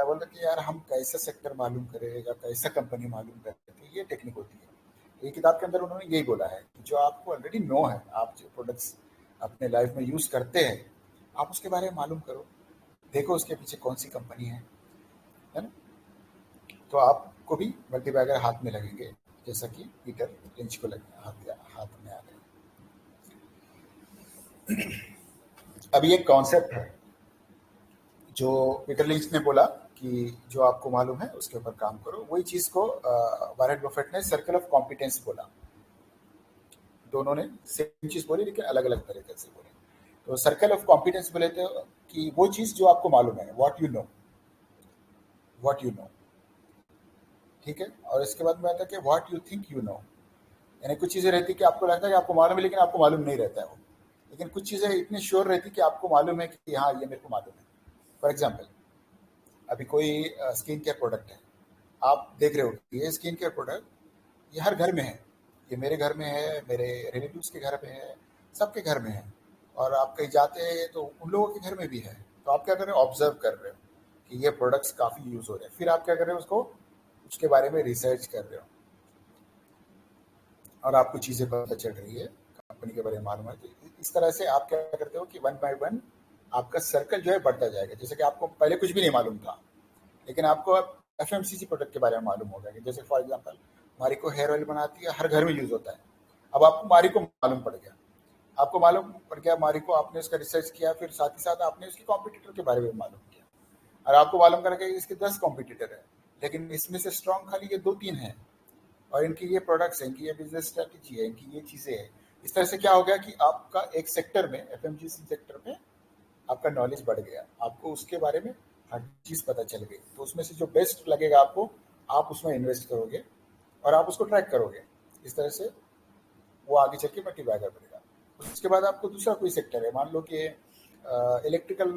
[SPEAKER 1] बोलते कि यार हम कैसा सेक्टर मालूम करें या कैसा कंपनी मालूम करें, तो ये टेक्निक होती है। ये किताब के अंदर उन्होंने यही बोला है कि जो आपको ऑलरेडी नो है, आप जो प्रोडक्ट्स अपने लाइफ में यूज़ करते हैं, आप उसके बारे में मालूम करो, देखो उसके पीछे कौन सी कंपनी है ना, तो आपको भी मल्टीबैगर हाथ में लगेंगे, जैसा कि पीटर लिंच को हाथ में आ गए। अभी एक कॉन्सेप्ट है जो पीटर लिंच ने बोला कि जो आपको मालूम है उसके ऊपर काम करो, वही चीज़ को वॉरेन बफेट ने सर्कल ऑफ कॉम्पिटेंस बोला। दोनों ने सेम चीज़ बोली लेकिन अलग अलग तरीके से बोले। तो सर्कल ऑफ कॉम्पिटेंस बोले थे कि वो चीज़ जो आपको मालूम है, व्हाट यू नो, ठीक है। और इसके बाद में आता है कि what you think you know, यानी कुछ चीज़ें रहती कि आपको लगता है कि आपको मालूम है लेकिन आपको मालूम नहीं रहता है वो, लेकिन कुछ चीज़ें इतनी श्योर रहती कि आपको मालूम है कि हाँ ये मेरे को मालूम है। फॉर एग्जाम्पल, अभी कोई स्किन केयर प्रोडक्ट है, आप देख रहे हो कि ये स्किन केयर प्रोडक्ट ये हर घर में है, ये मेरे घर में है, मेरे रिलेटिव्स के घर में है, सबके घर में है, और आप कहीं जाते हैं तो उन लोगों के घर में भी है। तो आप क्या कर रहे हो, ऑब्जर्व कर रहे हो कि ये प्रोडक्ट्स काफ़ी यूज़ हो रहे हैं, फिर आप क्या कर रहे हो, उसके बारे में रिसर्च कर रहे हो। और आपको चीज़ें पता चल रही है, कंपनी के बारे में मालूम है। तो इस तरह से आप क्या करते हो कि 1 बाय 1 आपका सर्कल जो है बढ़ता जाएगा। जैसे कि आपको पहले कुछ भी नहीं मालूम था, लेकिन आपको अब एफएमसीजी प्रोडक्ट के बारे में मालूम हो गया कि जैसे for example Marico hair oil बनाती है, हर घर में यूज होता है। अब आपको मारिको मालूम पड़ गया, आपको मालूम पड़ गया मारिको, आपने उसका रिसर्च किया, फिर साथ ही साथ आपने उसके कॉम्पिटिटर के बारे में मालूम किया, और आपको मालूम कर कि इसके 10 कॉम्पिटिटर है, लेकिन इसमें से स्ट्रॉन्ग खाली ये 2-3 हैं, और इनकी ये प्रोडक्ट्स हैं, इनकी ये बिजनेस स्ट्रेटेजी है, इनकी ये चीज़ें हैं। इस तरह से क्या हो गया कि आपका एक सेक्टर में, एफएमजीसी सेक्टर में आपका नॉलेज बढ़ गया, आपको उसके बारे में हर चीज़ पता चल गई। तो उसमें से जो बेस्ट लगेगा आपको, आप उसमें इन्वेस्ट करोगे और आप उसको ट्रैक करोगे। इस तरह से वो आगे चल के मल्टीबैगर बनेगा। उसके बाद आपको दूसरा कोई सेक्टर है, मान लो कि इलेक्ट्रिकल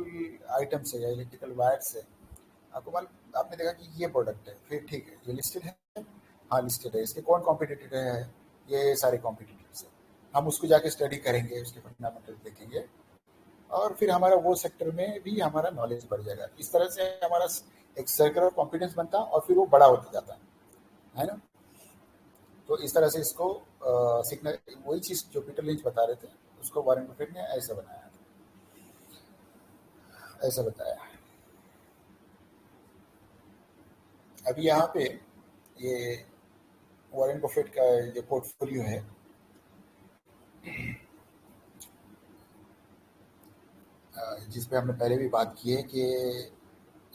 [SPEAKER 1] आइटम्स है या इलेक्ट्रिकल वायर्स है, आपको मालूम, आपने देखा कि ये प्रोडक्ट है, फिर ठीक है, ये लिस्टेड है, हाँ लिस्टेड है, इसके कौन कॉम्पिटिटर है, ये सारे कॉम्पिटिटर्स है, हम उसको जाके स्टडी करेंगे, उसके फंडामेंटल देखेंगे, और फिर हमारा वो सेक्टर में भी हमारा नॉलेज बढ़ जाएगा। इस तरह से हमारा एक सर्कल ऑफ कॉन्फिडेंस बनता और फिर वो बड़ा होता जाता है ना। तो इस तरह से इसको सीखना, वही चीज़ जो पीटर लिंच बता रहे थे, उसको वॉरेन बफेट ने ऐसा बनाया, ऐसा बताया। अभी यहाँ पे ये वॉरेन बफेट का जो पोर्टफोलियो है, जिस पे हमने पहले भी बात की है कि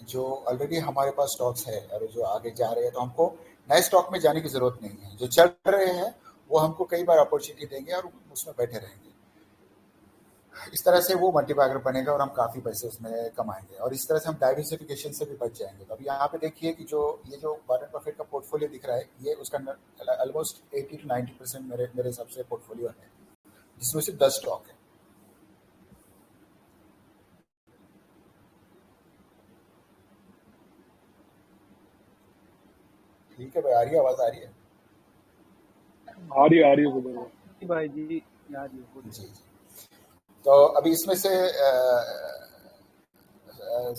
[SPEAKER 1] जो ऑलरेडी हमारे पास स्टॉक्स है और जो आगे जा रहे हैं, तो हमको नए स्टॉक में जाने की ज़रूरत नहीं है। जो चल रहे हैं वो हमको कई बार अपॉर्चुनिटी देंगे और उसमें बैठे रहेंगे। इस तरह से वो मल्टीबैगर बनेगा और हम काफ़ी पैसे उसमें कमाएंगे, और इस तरह से हम डाइवर्सिफिकेशन से भी बच जाएंगे। तो अभी यहाँ पे देखिए कि जो ये जो वॉरेन बफेट का पोर्टफोलियो दिख रहा है, ये उसका ऑलमोस्ट 80 to 90% मेरे हिसाब से पोर्टफोलियो है, जिसमें से 10 स्टॉक है। ठीक है भाई, आ रही है आवाज़, आ रही है?
[SPEAKER 6] आ रही है जुबेर भाई।
[SPEAKER 8] भाई जी यार ये
[SPEAKER 1] जी जी। तो अभी इसमें से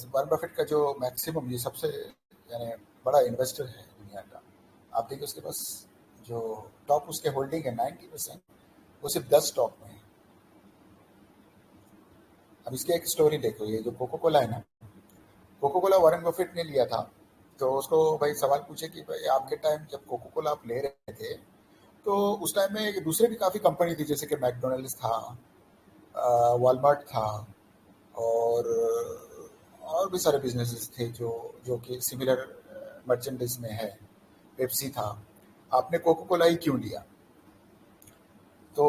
[SPEAKER 1] वॉरेन बफेट का जो मैक्सिमम, ये सबसे यानी बड़ा इन्वेस्टर है दुनिया का, आप देखिए उसके पास जो टॉप उसके होल्डिंग है 90%, वो सिर्फ 10 स्टॉक में है। अब इसकी एक स्टोरी देखो, ये जो कोको कोला है ना, कोको कोला वॉरेन बफेट ने लिया था, तो उसको भाई सवाल पूछे कि भाई आपके टाइम जब कोको कोला आप ले रहे थे, तो उस टाइम में दूसरे भी काफ़ी कंपनी थी, जैसे कि मैकडोनल्ड्स था, वॉलमार्ट था, और भी सारे बिजनेसेस थे जो जो कि सिमिलर मर्चेंडाइज में है, पेप्सी था, आपने कोको कोला ही क्यों लिया? तो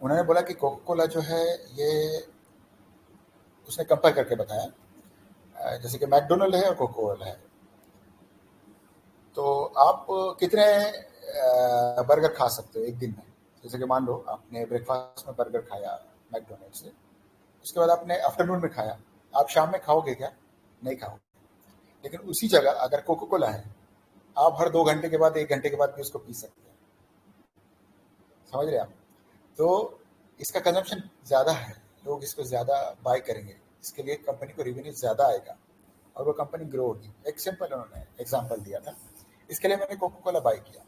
[SPEAKER 1] उन्होंने बोला कि कोको कोला जो है, ये उसने कंपेयर करके बताया, जैसे कि मैकडोनल्ड है और कोको कोला है, तो आप कितने बर्गर खा सकते हो एक दिन में? जैसे कि मान लो आपने ब्रेकफास्ट में बर्गर खाया मैकडोनल्ड से, उसके बाद आपने आफ्टरनून में खाया, आप शाम में खाओगे क्या? नहीं खाओगे। लेकिन उसी जगह अगर कोको कोला है, आप हर 2 घंटे के बाद, 1 घंटे के बाद भी उसको पी सकते हैं। समझ रहे आप? तो इसका कंजम्पशन ज़्यादा है, लोग इसको ज़्यादा बाय करेंगे, इसके लिए कंपनी को रेवेन्यू ज़्यादा आएगा और वो कंपनी ग्रो होगी। एक सिंपल उन्होंने एग्जांपल दिया था, इसके लिए मैंने कोको कोला बाय किया।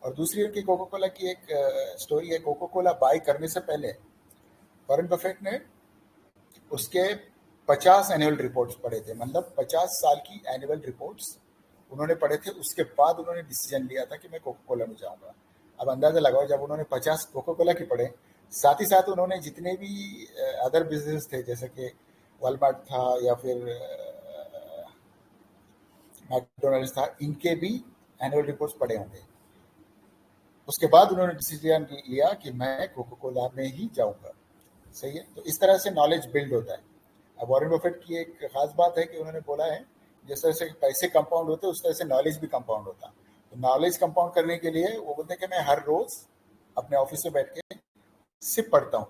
[SPEAKER 1] और दूसरी उनकी कोको कोला की एक स्टोरी है, कोको कोला बाय करने से पहले वॉरेन बफेट ने उसके 50 एनुअल रिपोर्ट्स पढ़े थे, मतलब 50 साल की एनुअल रिपोर्ट्स उन्होंने पढ़े थे। उसके बाद उन्होंने डिसीजन लिया था कि मैं कोको कोला में जाऊँगा। अब अंदाज़ा लगाओ, जब उन्होंने 50 कोको कोला की पढ़े, साथ ही साथ उन्होंने जितने भी अदर बिजनेस थे, जैसे कि वॉलमार्ट था या फिर मैकडोनल्ड्स था, इनके भी एनुअल रिपोर्ट्स पढ़े होंगे। उसके बाद उन्होंने डिसीजन लिया कि मैं कोको कोला में ही जाऊँगा। सही है? तो इस तरह से नॉलेज बिल्ड होता है। अब वॉरेन बफेट की एक खास बात है कि उन्होंने बोला है, जिस तरह से पैसे कंपाउंड होते हैं, उस तरह से नॉलेज भी कंपाउंड होता है। तो नॉलेज कंपाउंड करने के लिए वो बोलते हैं कि मैं हर रोज़ अपने ऑफिस में बैठ के सिर्फ पढ़ता हूँ।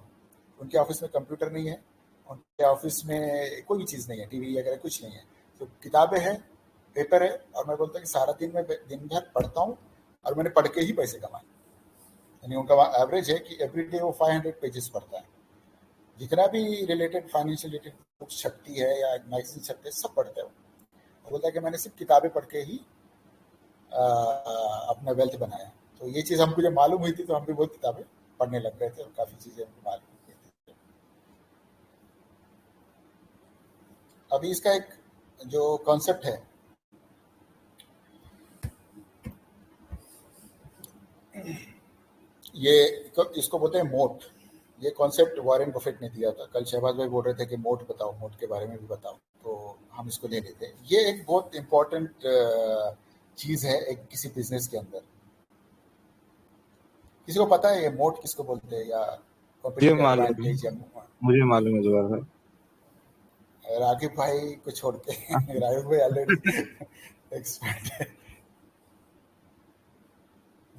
[SPEAKER 1] उनके ऑफिस में कंप्यूटर नहीं है, उनके ऑफिस में कोई भी चीज़ नहीं है, टीवी वगैरह कुछ नहीं है, तो किताबें हैं, पेपर है, और मैं बोलता हूँ कि सारा दिन मैं दिन भर पढ़ता हूँ और मैंने पढ़ के ही पैसे कमाए। यानी उनका एवरेज है कि एवरी डे वो 500 पेजेस पढ़ता है। जितना भी रिलेटेड फाइनेंशियल रिलेटेड बुक्स छपती है या मैगजीन छपते हैं, सब पढ़ते हैं। वो बोलता है कि मैंने सिर्फ किताबें पढ़ के ही अपना वेल्थ बनाया। तो ये चीज़ हमको जब मालूम हुई थी तो हम भी बहुत किताबें पढ़ने लग गए थे और काफ़ी चीज़ें हमको मालूम हुई थी। अभी इसका एक जो कॉन्सेप्ट है, ये इसको बोलते हैं मोट। ये कॉन्सेप्ट वॉरेन बफेट ने दिया था। कल शहबाज भाई बोल रहे थे कि मोट बताओ, मोट के बारे में भी बताओ, तो हम इसको ले लेते हैं। ये एक बहुत इंपॉर्टेंट चीज़ है एक किसी बिजनेस के अंदर। किसी को पता है ये मोट किसको बोलते हैं या
[SPEAKER 3] मुझे
[SPEAKER 1] कॉम्पिटिटिव
[SPEAKER 3] मालूम है,
[SPEAKER 1] एडवांटेज या
[SPEAKER 3] मुझे मालूम है जुबैर भाई।
[SPEAKER 1] रागिब भाई को छोड़ के रागिब भाई ऑलरेडी एक्सपर्ट है।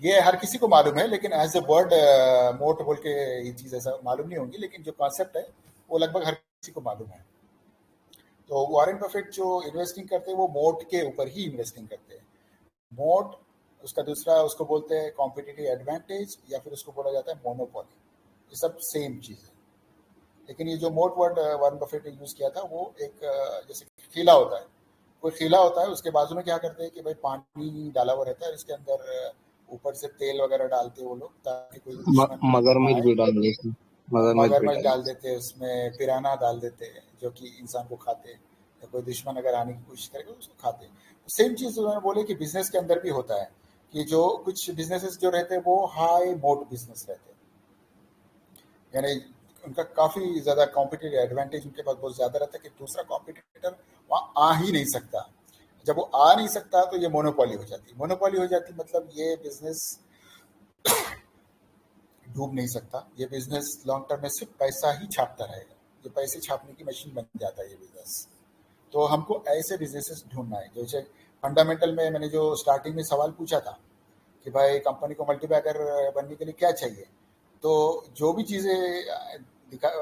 [SPEAKER 1] ये हर किसी को मालूम है, लेकिन एज ए वर्ड मोट बोल के ये चीज़ ऐसा मालूम नहीं होगी, लेकिन जो कॉन्सेप्ट है वो लगभग हर किसी को मालूम है। तो वॉरेन बफेट जो इन्वेस्टिंग करते हैं वो मोट के ऊपर ही इन्वेस्टिंग करते हैं। मोट, उसका दूसरा उसको बोलते हैं कॉम्पिटिटिव एडवांटेज, या फिर उसको बोला जाता है मोनोपोली। ये सब सेम चीज़ है, लेकिन ये जो मोट वर्ड वॉरेन बफेट ने यूज़ किया था वो एक जैसे खीला होता है, कोई खीला होता है, उसके बाजू में क्या करते हैं कि भाई पानी डाला हुआ रहता है, इसके अंदर ऊपर से तेल वगैरह डालते हैं वो लोग, ताकि कोई दुश्मन
[SPEAKER 3] मगरमच्छ भी डाल देते हैं,
[SPEAKER 1] मगरमच्छ डाल देते हैं उसमें, पिराना डाल देते हैं जो कि इंसान को खाते हैं, या कोई दुश्मन अगर आने की कोशिश करेगा उसको खाते हैं। सेम चीज़ उन्होंने बोले कि बिजनेस के अंदर भी होता है कि जो कुछ बिजनेसेस जो रहते हैं वो हाई मोट बिजनेस रहते हैं, यानी उनका काफ़ी ज़्यादा कॉम्पिटिटिव एडवांटेज उनके पास बहुत ज़्यादा रहता है कि दूसरा कॉम्पिटिटर वहाँ आ ही नहीं सकता। जब वो आ नहीं सकता तो ये मोनोपोली हो जाती। मोनोपोली हो जाती मतलब ये बिजनेस डूब नहीं सकता। ये बिजनेस लॉन्ग टर्म में सिर्फ पैसा ही छापता रहेगा, ये पैसे छापने की मशीन बन जाता है ये बिजनेस। तो हमको ऐसे बिजनेसेस ढूंढना है। जैसे फंडामेंटल में मैंने जो स्टार्टिंग में सवाल पूछा था कि भाई कंपनी को मल्टीबैगर बनने के लिए क्या चाहिए, तो जो भी चीज़ें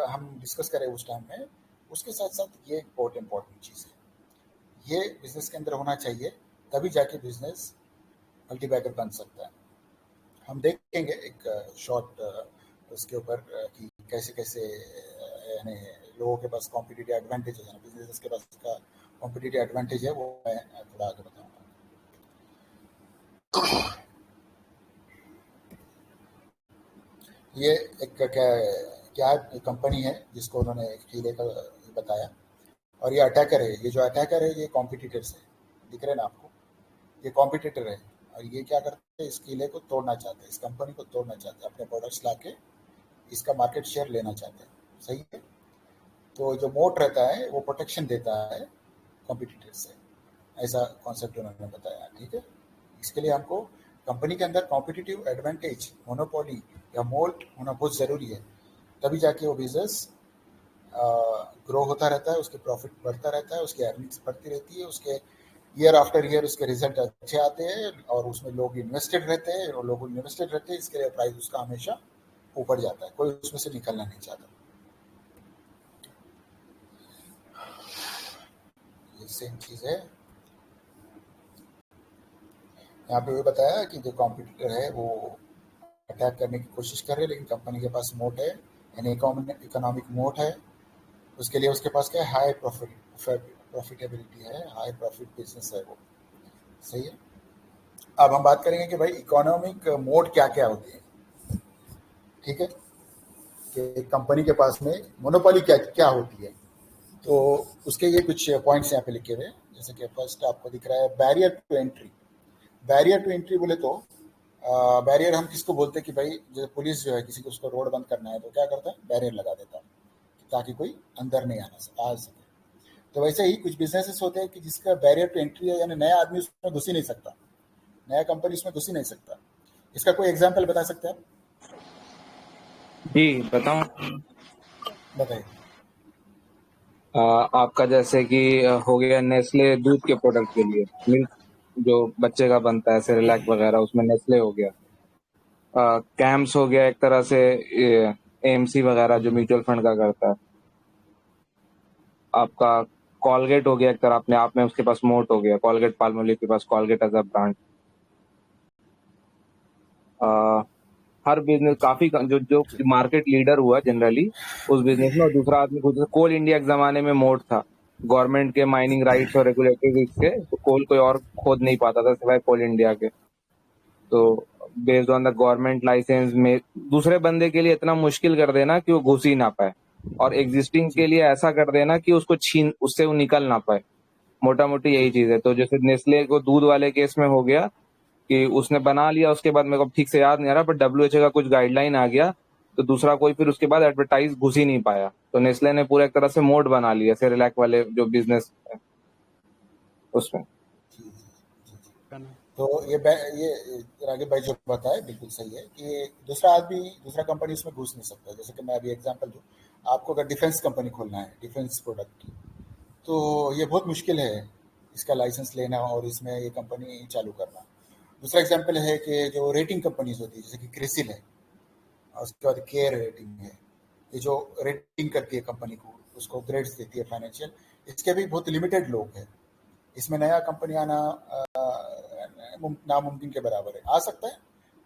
[SPEAKER 1] हम डिस्कस करें उस टाइम में, उसके साथ साथ ये बहुत इंपॉर्टेंट चीज़ है, ये बिजनेस के अंदर होना चाहिए, तभी जाके बिजनेस मल्टीबैगर बन सकता है। हम देखेंगे एक शॉर्ट उसके ऊपर कि कैसे कैसे यानी लोगों के पास कॉम्पिटिटिव एडवांटेज है, बिजनेस के पास का कॉम्पिटिटिव एडवांटेज है, वो मैं थोड़ा आगे बताऊंगा। ये एक क्या कंपनी है जिसको उन्होंने खीले का बताया, और ये अटैकर है। ये जो अटैकर है ये कॉम्पिटिटर्स है, दिख रहे हैं ना आपको, ये कॉम्पिटिटर है, और ये क्या करते हैं, इस किले को तोड़ना चाहते हैं, इस कंपनी को तोड़ना चाहते हैं, अपने प्रोडक्ट्स लाके इसका मार्केट शेयर लेना चाहते हैं। सही है। तो जो मोट रहता है वो प्रोटेक्शन देता है कॉम्पिटिटर से, ऐसा कॉन्सेप्ट उन्होंने बताया। ठीक है। इसके लिए हमको कंपनी के अंदर कॉम्पिटिटिव एडवांटेज, मोनोपोली या मोट होना बहुत ज़रूरी है, तभी जाके वो बिजनेस ग्रो होता रहता है, उसके प्रॉफिट बढ़ता रहता है, उसकी अर्निंग्स बढ़ती रहती है, उसके ईयर आफ्टर ईयर उसके रिजल्ट अच्छे आते हैं, और उसमें लोग इन्वेस्टेड रहते हैं, और लोग इन्वेस्टेड रहते हैं, इसके लिए प्राइस उसका हमेशा ऊपर जाता है, कोई उसमें से निकलना नहीं चाहता। ये सेम चीज़ है। यहाँ पे भी बताया कि जो कॉम्पिटिटर है वो अटैक करने की कोशिश कर रहे हैं, लेकिन कंपनी के पास मोट है, यानी इकोनॉमिक मोट है, उसके लिए उसके पास क्या है, हाई प्रॉफिटेबिलिटी है, हाई प्रॉफिट बिजनेस है वो। सही है। अब हम बात करेंगे कि भाई इकोनॉमिक मोड क्या क्या होती है। ठीक है, कि कंपनी के पास में मोनोपोली क्या क्या होती है, तो उसके ये कुछ पॉइंट्स यहाँ पे लिखे हुए हैं। जैसे कि फर्स्ट आपको दिख रहा है barrier to entry. Barrier to entry बोले तो बैरियर हम किसको बोलते हैं कि भाई जैसे पुलिस जो है किसी को उसको रोड बंद करना है तो क्या करता है, बैरियर लगा देता है ताकि कोई अंदर नहीं आ सके। तो वैसे ही कुछ बिजनेसेस होते हैं कि जिसका बैरियर टू एंट्री है, यानी नया आदमी उसमें घुस ही नहीं सकता, नया कंपनी उसमें घुस ही नहीं सकता। इसका कोई एग्जांपल बता सकते हैं आप?
[SPEAKER 3] जी बताऊं।
[SPEAKER 1] बताइए।
[SPEAKER 3] आपका जैसे कि हो गया नेस्ले दूध के प्रोडक्ट के लिए, मिल्क जो बच्चे का बनता है सेरेलैक वगैरह, उसमें नेस्ले हो गया। कैम्स हो गया एक तरह से एएमसी वगैरह जो म्यूचुअल फंड का करता है। आपका कॉलगेट हो गया एक तरह अपने आप में, उसके पास मोट हो गया, कॉलगेट पाल्मोलिव के पास कॉलगेट एज अ ब्रांड। हर बिजनेस काफी जो मार्केट लीडर हुआ जनरली उस बिजनेस में, और दूसरा आदमी खुद, कोल इंडिया के जमाने में मोट था, गवर्नमेंट के माइनिंग राइट्स और रेगुलेटरी रिस्क के, तो कोल कोई और खोद नहीं पाता था सिवाय कोल इंडिया के। तो based on the government license में दूसरे बंदे के लिए इतना मुश्किल कर देना कि वो घुस ही ना पाए, और एग्जिस्टिंग के लिए ऐसा कर देना कि उससे वो निकल ना पाए। मोटा मोटी यही चीज है। तो जैसे नेस्ले को दूध वाले केस में हो गया कि उसने बना लिया, उसके बाद मेरे को ठीक से याद नहीं आ रहा, पर डब्ल्यूएचओ का कुछ गाइडलाइन आ गया, तो दूसरा कोई फिर उसके बाद एडवर्टाइज घुस ही नहीं पाया। तो नेस्ले ने पूरा एक तरह से मोड बना लिया सेरेलैक वाले जो बिजनेस है उसमें।
[SPEAKER 1] तो ये राघव भाई जो बताए बिल्कुल सही है कि दूसरा आदमी, दूसरा कंपनी इसमें घुस नहीं सकता। जैसे कि मैं अभी एग्जांपल दूं, आपको अगर डिफेंस कंपनी खोलना है, डिफेंस प्रोडक्ट की, तो ये बहुत मुश्किल है इसका लाइसेंस लेना और इसमें ये कंपनी चालू करना। दूसरा एग्जांपल है कि जो रेटिंग कंपनीज होती है, जैसे कि क्रिसिल है, और उसके बाद केयर रेटिंग है, ये जो रेटिंग करती है कंपनी को, उसको ग्रेड्स देती है फाइनेंशियल, इसके भी बहुत लिमिटेड लोग हैं। इसमें नया कंपनी आना नामुमकिन के बराबर है। आ सकता है,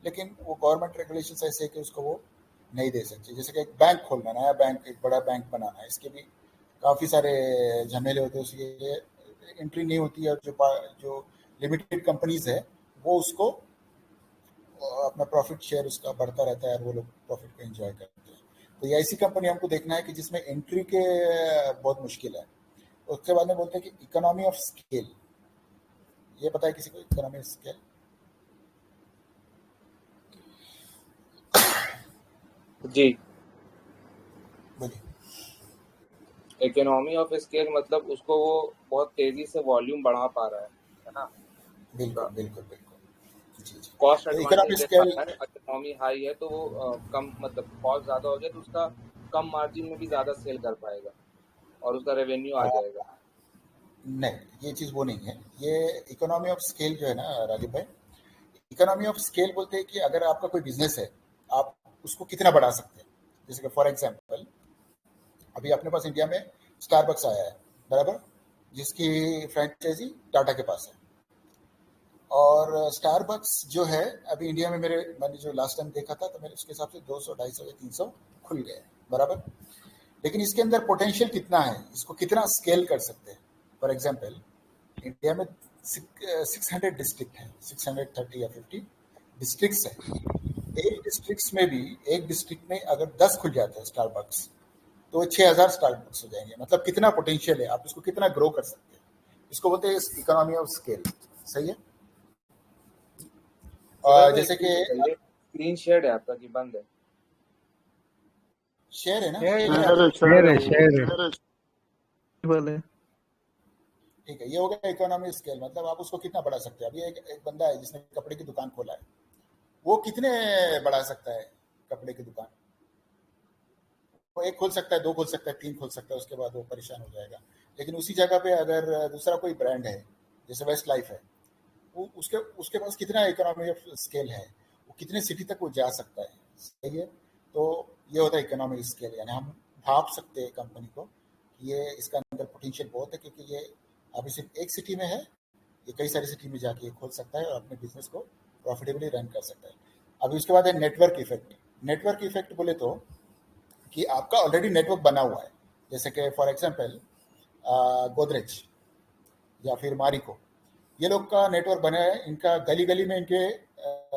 [SPEAKER 1] लेकिन वो गवर्नमेंट रेगुलेशन ऐसे है कि उसको वो नहीं दे सकती। जैसे कि एक बैंक खोलना, नया बैंक, एक बड़ा बैंक बनाना, इसके भी काफ़ी सारे झमेले होते हैं, उसके लिए एंट्री नहीं होती है, और जो लिमिटेड कंपनीज है वो उसको अपना प्रॉफिट शेयर उसका बढ़ता रहता है और वो लोग प्रॉफिट को एंजॉय करते हैं। तो ये ऐसी कंपनी हमको देखना है कि जिसमें एंट्री के बहुत मुश्किल है। उसके बाद में बोलते हैं कि इकोनॉमी ऑफ स्केल, ये पता है किसी को इकोनॉमी ऑफ स्केल?
[SPEAKER 3] जी,
[SPEAKER 1] बोलिए।
[SPEAKER 3] इकोनॉमी ऑफ स्केल मतलब उसको वो बहुत तेजी से वॉल्यूम बढ़ा पा रहा है ना।
[SPEAKER 1] बिल्कुल बिल्कुल बिल्कुल, जी जी।
[SPEAKER 3] कॉस्ट
[SPEAKER 1] तो इकोनॉमी
[SPEAKER 3] एडवांटेज
[SPEAKER 1] स्केल,
[SPEAKER 3] है, इकोनॉमी हाई है तो वो कम, मतलब कॉस्ट ज्यादा हो जाए तो उसका कम मार्जिन में भी ज्यादा सेल कर पाएगा और उसका रेवेन्यू आ जाएगा।
[SPEAKER 1] नहीं, ये चीज़ वो नहीं है। ये इकोनॉमी ऑफ स्केल जो है ना राजीव भाई, इकोनॉमी ऑफ स्केल बोलते हैं कि अगर आपका कोई बिजनेस है, आप उसको कितना बढ़ा सकते हैं। जैसे कि फॉर एग्जांपल, अभी अपने पास इंडिया में स्टारबक्स आया है, बराबर, जिसकी फ्रेंचाइजी टाटा के पास है। और स्टारबक्स जो है अभी इंडिया में, मैंने जो लास्ट टाइम देखा था, तो मेरे उसके हिसाब से 200, 250 या 300 खुल गए, बराबर। लेकिन इसके अंदर पोटेंशियल कितना है, इसको कितना स्केल कर सकते हैं। फॉर एग्जांपल, इंडिया में 600 डिस्ट्रिक्ट है, 630 या 50 डिस्ट्रिक्ट्स है। एक डिस्ट्रिक्ट में भी, एक डिस्ट्रिक्ट में अगर 10 खुल जाते हैं स्टारबक्स, तो 6000 स्टारबक्स हो जाएंगे। मतलब कितना पोटेंशियल है, आप इसको कितना ग्रो कर सकते हैं। इसको बोलते हैं इकोनॉमी ऑफ स्केल, सही है। जैसे कि
[SPEAKER 3] स्क्रीन शेयर है आपका कि बंद है?
[SPEAKER 1] शेयर है ना,
[SPEAKER 8] शेयर वाले
[SPEAKER 1] ठीक है। ये हो गया इकोनॉमी स्केल, मतलब आप उसको कितना बढ़ा सकते हैं। अभी एक बंदा है जिसने कपड़े की दुकान खोला है, वो कितने बढ़ा सकता है कपड़े की दुकान। वो एक खोल सकता है, 2 खोल सकता है, 3 खोल सकता है, उसके बाद वो परेशान हो जाएगा। लेकिन उसी जगह पे अगर दूसरा कोई ब्रांड है, जैसे वेस्ट लाइफ है, वो उसके पास कितना इकोनॉमी ऑफ स्केल है, वो कितने सिटी तक वो जा सकता है, सही है। तो ये होता है इकोनॉमी स्केल, यानी हम भाप सकते हैं कंपनी को कि ये इसका अंदर पोटेंशियल बहुत है, क्योंकि ये अभी सिर्फ एक सिटी में है, ये कई सारी सिटी में जाके ये खोल सकता है और अपने बिजनेस को प्रॉफिटेबली रन कर सकता है। अभी उसके बाद है नेटवर्क इफेक्ट। नेटवर्क इफेक्ट बोले तो कि आपका ऑलरेडी नेटवर्क बना हुआ है। जैसे कि फॉर एग्जांपल गोदरेज या फिर मारिको, ये लोग का नेटवर्क बना है, इनका गली गली में इनके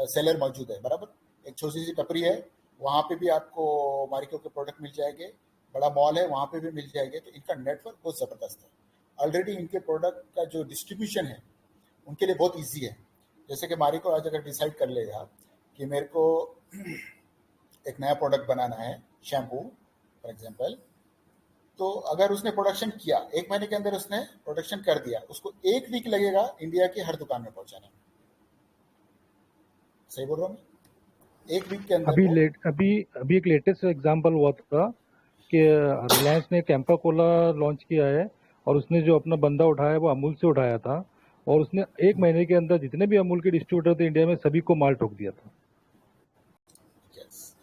[SPEAKER 1] सेलर मौजूद है, बराबर। एक छोटी सी टपरी है, वहाँ पे भी आपको मारिको के प्रोडक्ट मिल जाएंगे। बड़ा मॉल है, वहाँ पे भी मिल जाएंगे। तो इनका नेटवर्क बहुत ज़बरदस्त है। ऑलरेडी इनके प्रोडक्ट का जो डिस्ट्रीब्यूशन है उनके लिए बहुत ईजी है। जैसे कि मारिको आज अगर डिसाइड कर लेगा कि मेरे को एक नया प्रोडक्ट बनाना है, शैम्पू फॉर एग्जांपल, तो अगर उसने प्रोडक्शन किया, 1 महीने के अंदर उसने प्रोडक्शन कर दिया, उसको 1 वीक लगेगा इंडिया की हर दुकान में पहुंचाने में। सही बोल रहा हूँ मैं? 1 वीक के अंदर
[SPEAKER 9] अभी एक लेटेस्ट एग्जांपल हुआ था कि रिलायंस ने कैंपा कोला लॉन्च किया है और उसने जो अपना बंदा उठाया वो अमूल से उठाया था, और उसने 1 महीने के अंदर जितने भी अमूल के डिस्ट्रीब्यूटर थे इंडिया में सभी को माल ठोक दिया था।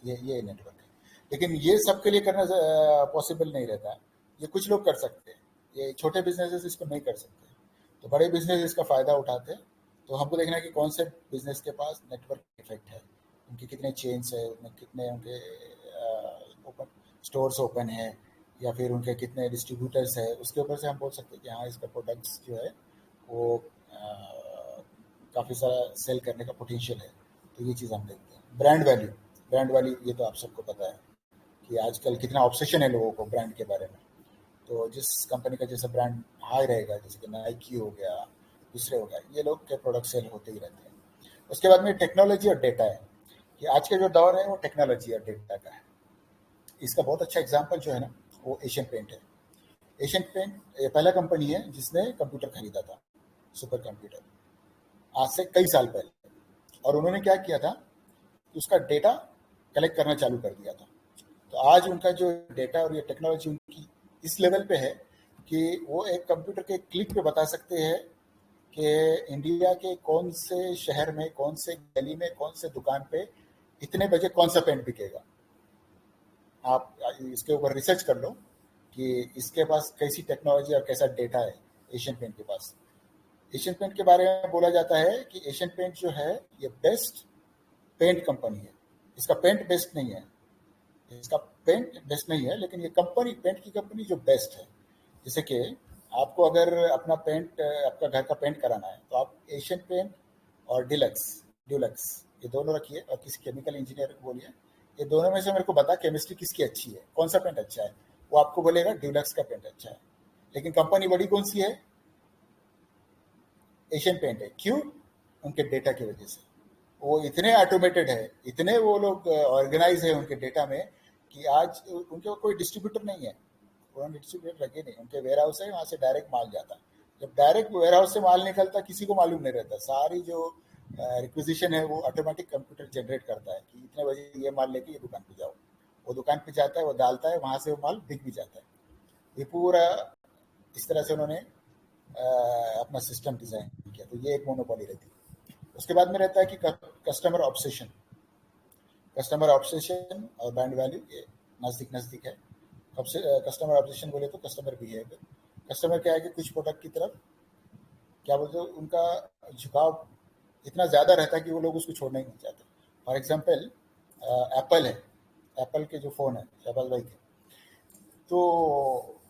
[SPEAKER 1] ये नेटवर्क है, लेकिन ये सबके लिए करना पॉसिबल नहीं रहता। ये कुछ लोग कर सकते हैं, ये छोटे बिजनेसेस इसको नहीं कर सकते, तो बड़े बिजनेस इसका फ़ायदा उठाते हैं। तो हमको देखना है कि कौन से बिजनेस के पास नेटवर्क इफेक्ट है, उनके कितने चेन्स है, उनमें कितने उनके ओपन स्टोर्स ओपन है, या फिर उनके कितने डिस्ट्रीब्यूटर्स है। उसके ऊपर से हम बोल सकते हैं कि हाँ, इसका प्रोडक्ट्स जो है वो काफ़ी सारा सेल करने का पोटेंशियल है। तो तो ये चीज़ हम देखते हैं। ब्रांड वैल्यू ये तो आप सबको पता है कि आजकल कितना ऑब्सेशन है लोगों को ब्रांड के बारे में। तो जिस कंपनी का जैसा ब्रांड हाई रहेगा, जैसे कि नाइकी हो गया, दूसरे हो गया, ये लोग के प्रोडक्ट सेल होते ही रहते हैं। उसके बाद में टेक्नोलॉजी और डेटा है कि आज का जो दौर है वो टेक्नोलॉजी और डेटा का है। इसका बहुत अच्छा एग्जाम्पल जो है ना वो एशियन पेंट है। एशियन पेंट ये पहला कंपनी है जिसने कंप्यूटर खरीदा था, सुपर कंप्यूटर, आज से कई साल पहले। और उन्होंने क्या किया था कि उसका डेटा कलेक्ट करना चालू कर दिया था। तो आज उनका जो डेटा और ये टेक्नोलॉजी उनकी इस लेवल पे है कि वो एक कंप्यूटर के क्लिक पे बता सकते हैं कि इंडिया के कौन से शहर में, कौन से गली में, कौन से दुकान पे इतने बजे कौन सा पेंट बिकेगा। आप इसके ऊपर रिसर्च कर लो कि इसके पास कैसी टेक्नोलॉजी और कैसा डेटा है एशियन पेंट के पास। एशियन पेंट के बारे में बोला जाता है कि एशियन पेंट जो है ये बेस्ट पेंट कंपनी है। इसका पेंट बेस्ट नहीं है, लेकिन ये कंपनी, पेंट की कंपनी जो बेस्ट है। जैसे कि आपको अगर अपना पेंट, आपका घर का पेंट कराना है तो आप एशियन पेंट और ड्यूलक्स ये दोनों रखिए और किसी केमिकल इंजीनियर को बोलिए ये दोनों में से मेरे को बता केमिस्ट्री किसकी अच्छी है, कौन सा पेंट अच्छा है। वो आपको बोलेगा ड्यूलक्स का पेंट अच्छा है। लेकिन कंपनी बड़ी कौन सी है? एशियन पेंट है। क्यों? उनके डेटा की वजह से। वो इतने ऑटोमेटेड है, इतने वो लोग ऑर्गेनाइज है उनके डेटा में कि आज उनके कोई डिस्ट्रीब्यूटर नहीं है, उन्होंने डिस्ट्रीब्यूटर रखे नहीं। उनके वेयर हाउस है, वहाँ से डायरेक्ट माल जाता। जब डायरेक्ट वेयर हाउस से माल निकलता किसी को मालूम नहीं रहता। सारी जो रिक्विजिशन है वो ऑटोमेटिक कंप्यूटर जनरेट करता है कि इतने बजे ये माल लेके ये दुकान पे जाओ। वो दुकान पे जाता है, वो डालता है, वहाँ से वो माल बिक भी जाता है। ये पूरा इस तरह से उन्होंने अपना सिस्टम डिज़ाइन किया। तो ये एक मोनोपोली रहती है। उसके बाद में रहता है कि कस्टमर ऑब्सेशन और ब्रांड वैल्यू ये नज़दीक है। कस्टमर ऑब्सेशन बोले तो कस्टमर बिहेवियर। कस्टमर क्या है कि कुछ प्रोडक्ट की तरफ क्या बोलते हो, उनका झुकाव इतना ज़्यादा रहता है कि वो लोग उसको छोड़ना ही नहीं चाहते। फॉर एग्जांपल एप्पल है, एप्पल के जो फ़ोन है एप्पल भाई के, तो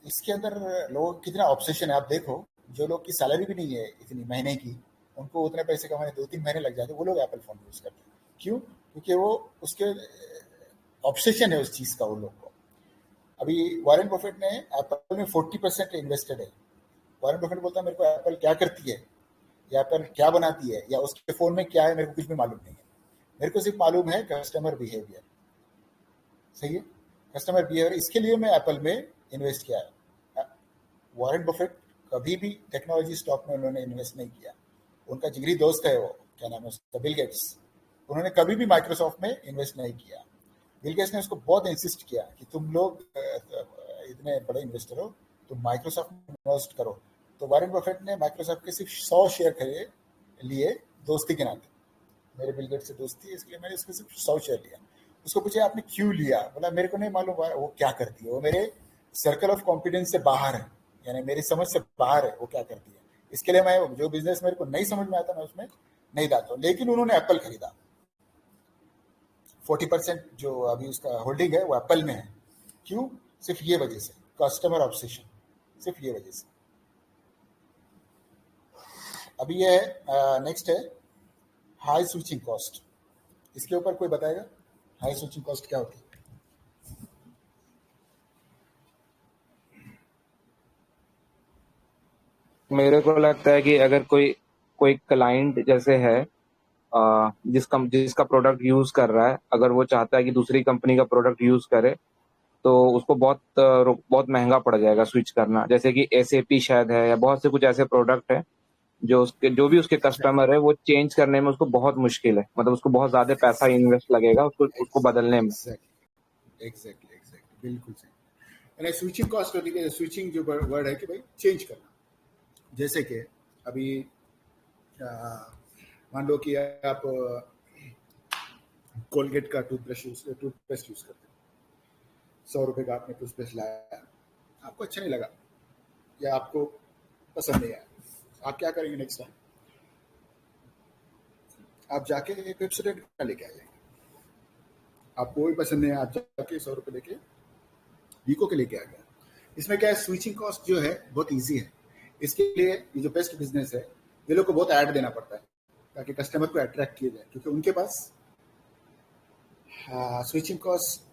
[SPEAKER 1] इसके अंदर लोग कितना ऑब्सेशन है। आप देखो, जो लोग की सैलरी भी नहीं है इतनी महीने की, उनको उतने पैसे कमाने 2-3 महीने लग जाते, वो लोग एप्पल फ़ोन यूज़ करते हैं। क्यों? क्योंकि वो उसके ऑब्सेशन है उस चीज़ का उन लोग को। अभी वॉरेन बफेट ने एप्पल में 40% इन्वेस्टेड है। वॉरेन बफेट बोलता है मेरे को एप्पल क्या करती है या एप्पल क्या बनाती है या उसके फ़ोन में क्या है मेरे को कुछ भी मालूम नहीं है। मेरे को सिर्फ मालूम है कस्टमर बिहेवियर। सही है, कस्टमर बिहेवियर। इसके लिए मैं एप्पल में इन्वेस्ट किया है। वॉरेन बफेट कभी भी टेक्नोलॉजी स्टॉक में उन्होंने इन्वेस्ट नहीं किया। उनका जिगरी दोस्त है, वो क्या नाम है उसका, बिल गेट्स, उन्होंने कभी भी माइक्रोसॉफ्ट में इन्वेस्ट नहीं किया। बिल गेट्स ने उसको बहुत इंसिस्ट किया कि तुम लोग इतने बड़े इन्वेस्टर हो, तुम माइक्रोसॉफ्ट में इन्वेस्ट करो। तो वॉरेन बफेट ने माइक्रोसॉफ्ट के सिर्फ 100 शेयर खरीदे लिए दोस्ती के नाते। मेरे बिल गेट्स से दोस्ती है इसलिए मैंने इसको सिर्फ 100 शेयर लिया। उसको पूछे आपने क्यों लिया? बोला मेरे को नहीं मालूम वो क्या करती है, वो मेरे सर्कल ऑफ कॉन्फिडेंस से बाहर है, यानी मेरी समझ से बाहर है वो क्या करती है। इसके लिए मैं जो बिजनेस मेरे को नहीं समझ में आता मैं उसमें नहीं डालता हूँ। लेकिन उन्होंने एप्पल खरीदा। 40% जो अभी उसका होल्डिंग है वो एप्पल में है। क्यों? सिर्फ ये वजह से, कस्टमर ऑब्सेशन, सिर्फ ये वजह से। अभी ये नेक्स्ट है हाई स्विचिंग कॉस्ट। इसके ऊपर कोई बताएगा हाई स्विचिंग कॉस्ट क्या होती है?
[SPEAKER 3] मेरे को लगता है कि अगर कोई क्लाइंट जैसे है जिसका प्रोडक्ट यूज कर रहा है, अगर वो चाहता है कि दूसरी कंपनी का प्रोडक्ट यूज करे तो उसको बहुत महंगा पड़ जाएगा स्विच करना। जैसे कि SAP शायद है या बहुत से कुछ ऐसे प्रोडक्ट है जो भी उसके कस्टमर है वो चेंज करने में उसको बहुत मुश्किल है, मतलब उसको बहुत ज्यादा पैसा इन्वेस्ट लगेगा उसको बदलने में।
[SPEAKER 1] एग्जैक्टली बिल्कुल सही। यानी स्विचिंग कॉस्ट होती है, स्विचिंग जो वर्ड है कि भाई चेंज करना। जैसे कि अभी मान लो कि आप कोलगेट का टूथपेस्ट यूज करते हैं। 100 रुपये का आपने टूथपेस्ट लाया, आपको अच्छा नहीं लगा या आपको पसंद नहीं आया, आप क्या करेंगे नेक्स्ट टाइम? आप जाके पेप्सोडेंट का लेके आ जाएंगे। आपको भी पसंद नहीं है, आप जाके 100 रुपये लेके वीको के लेके आ गए। इसमें क्या है, स्विचिंग कॉस्ट जो है बहुत ईजी है। इसके लिए ये जो बेस्ट बिजनेस है, ये लोग को बहुत ऐड देना पड़ता है ताकि कस्टमर को अट्रैक्ट किया जाए, क्योंकि उनके पास स्विचिंग कॉस्ट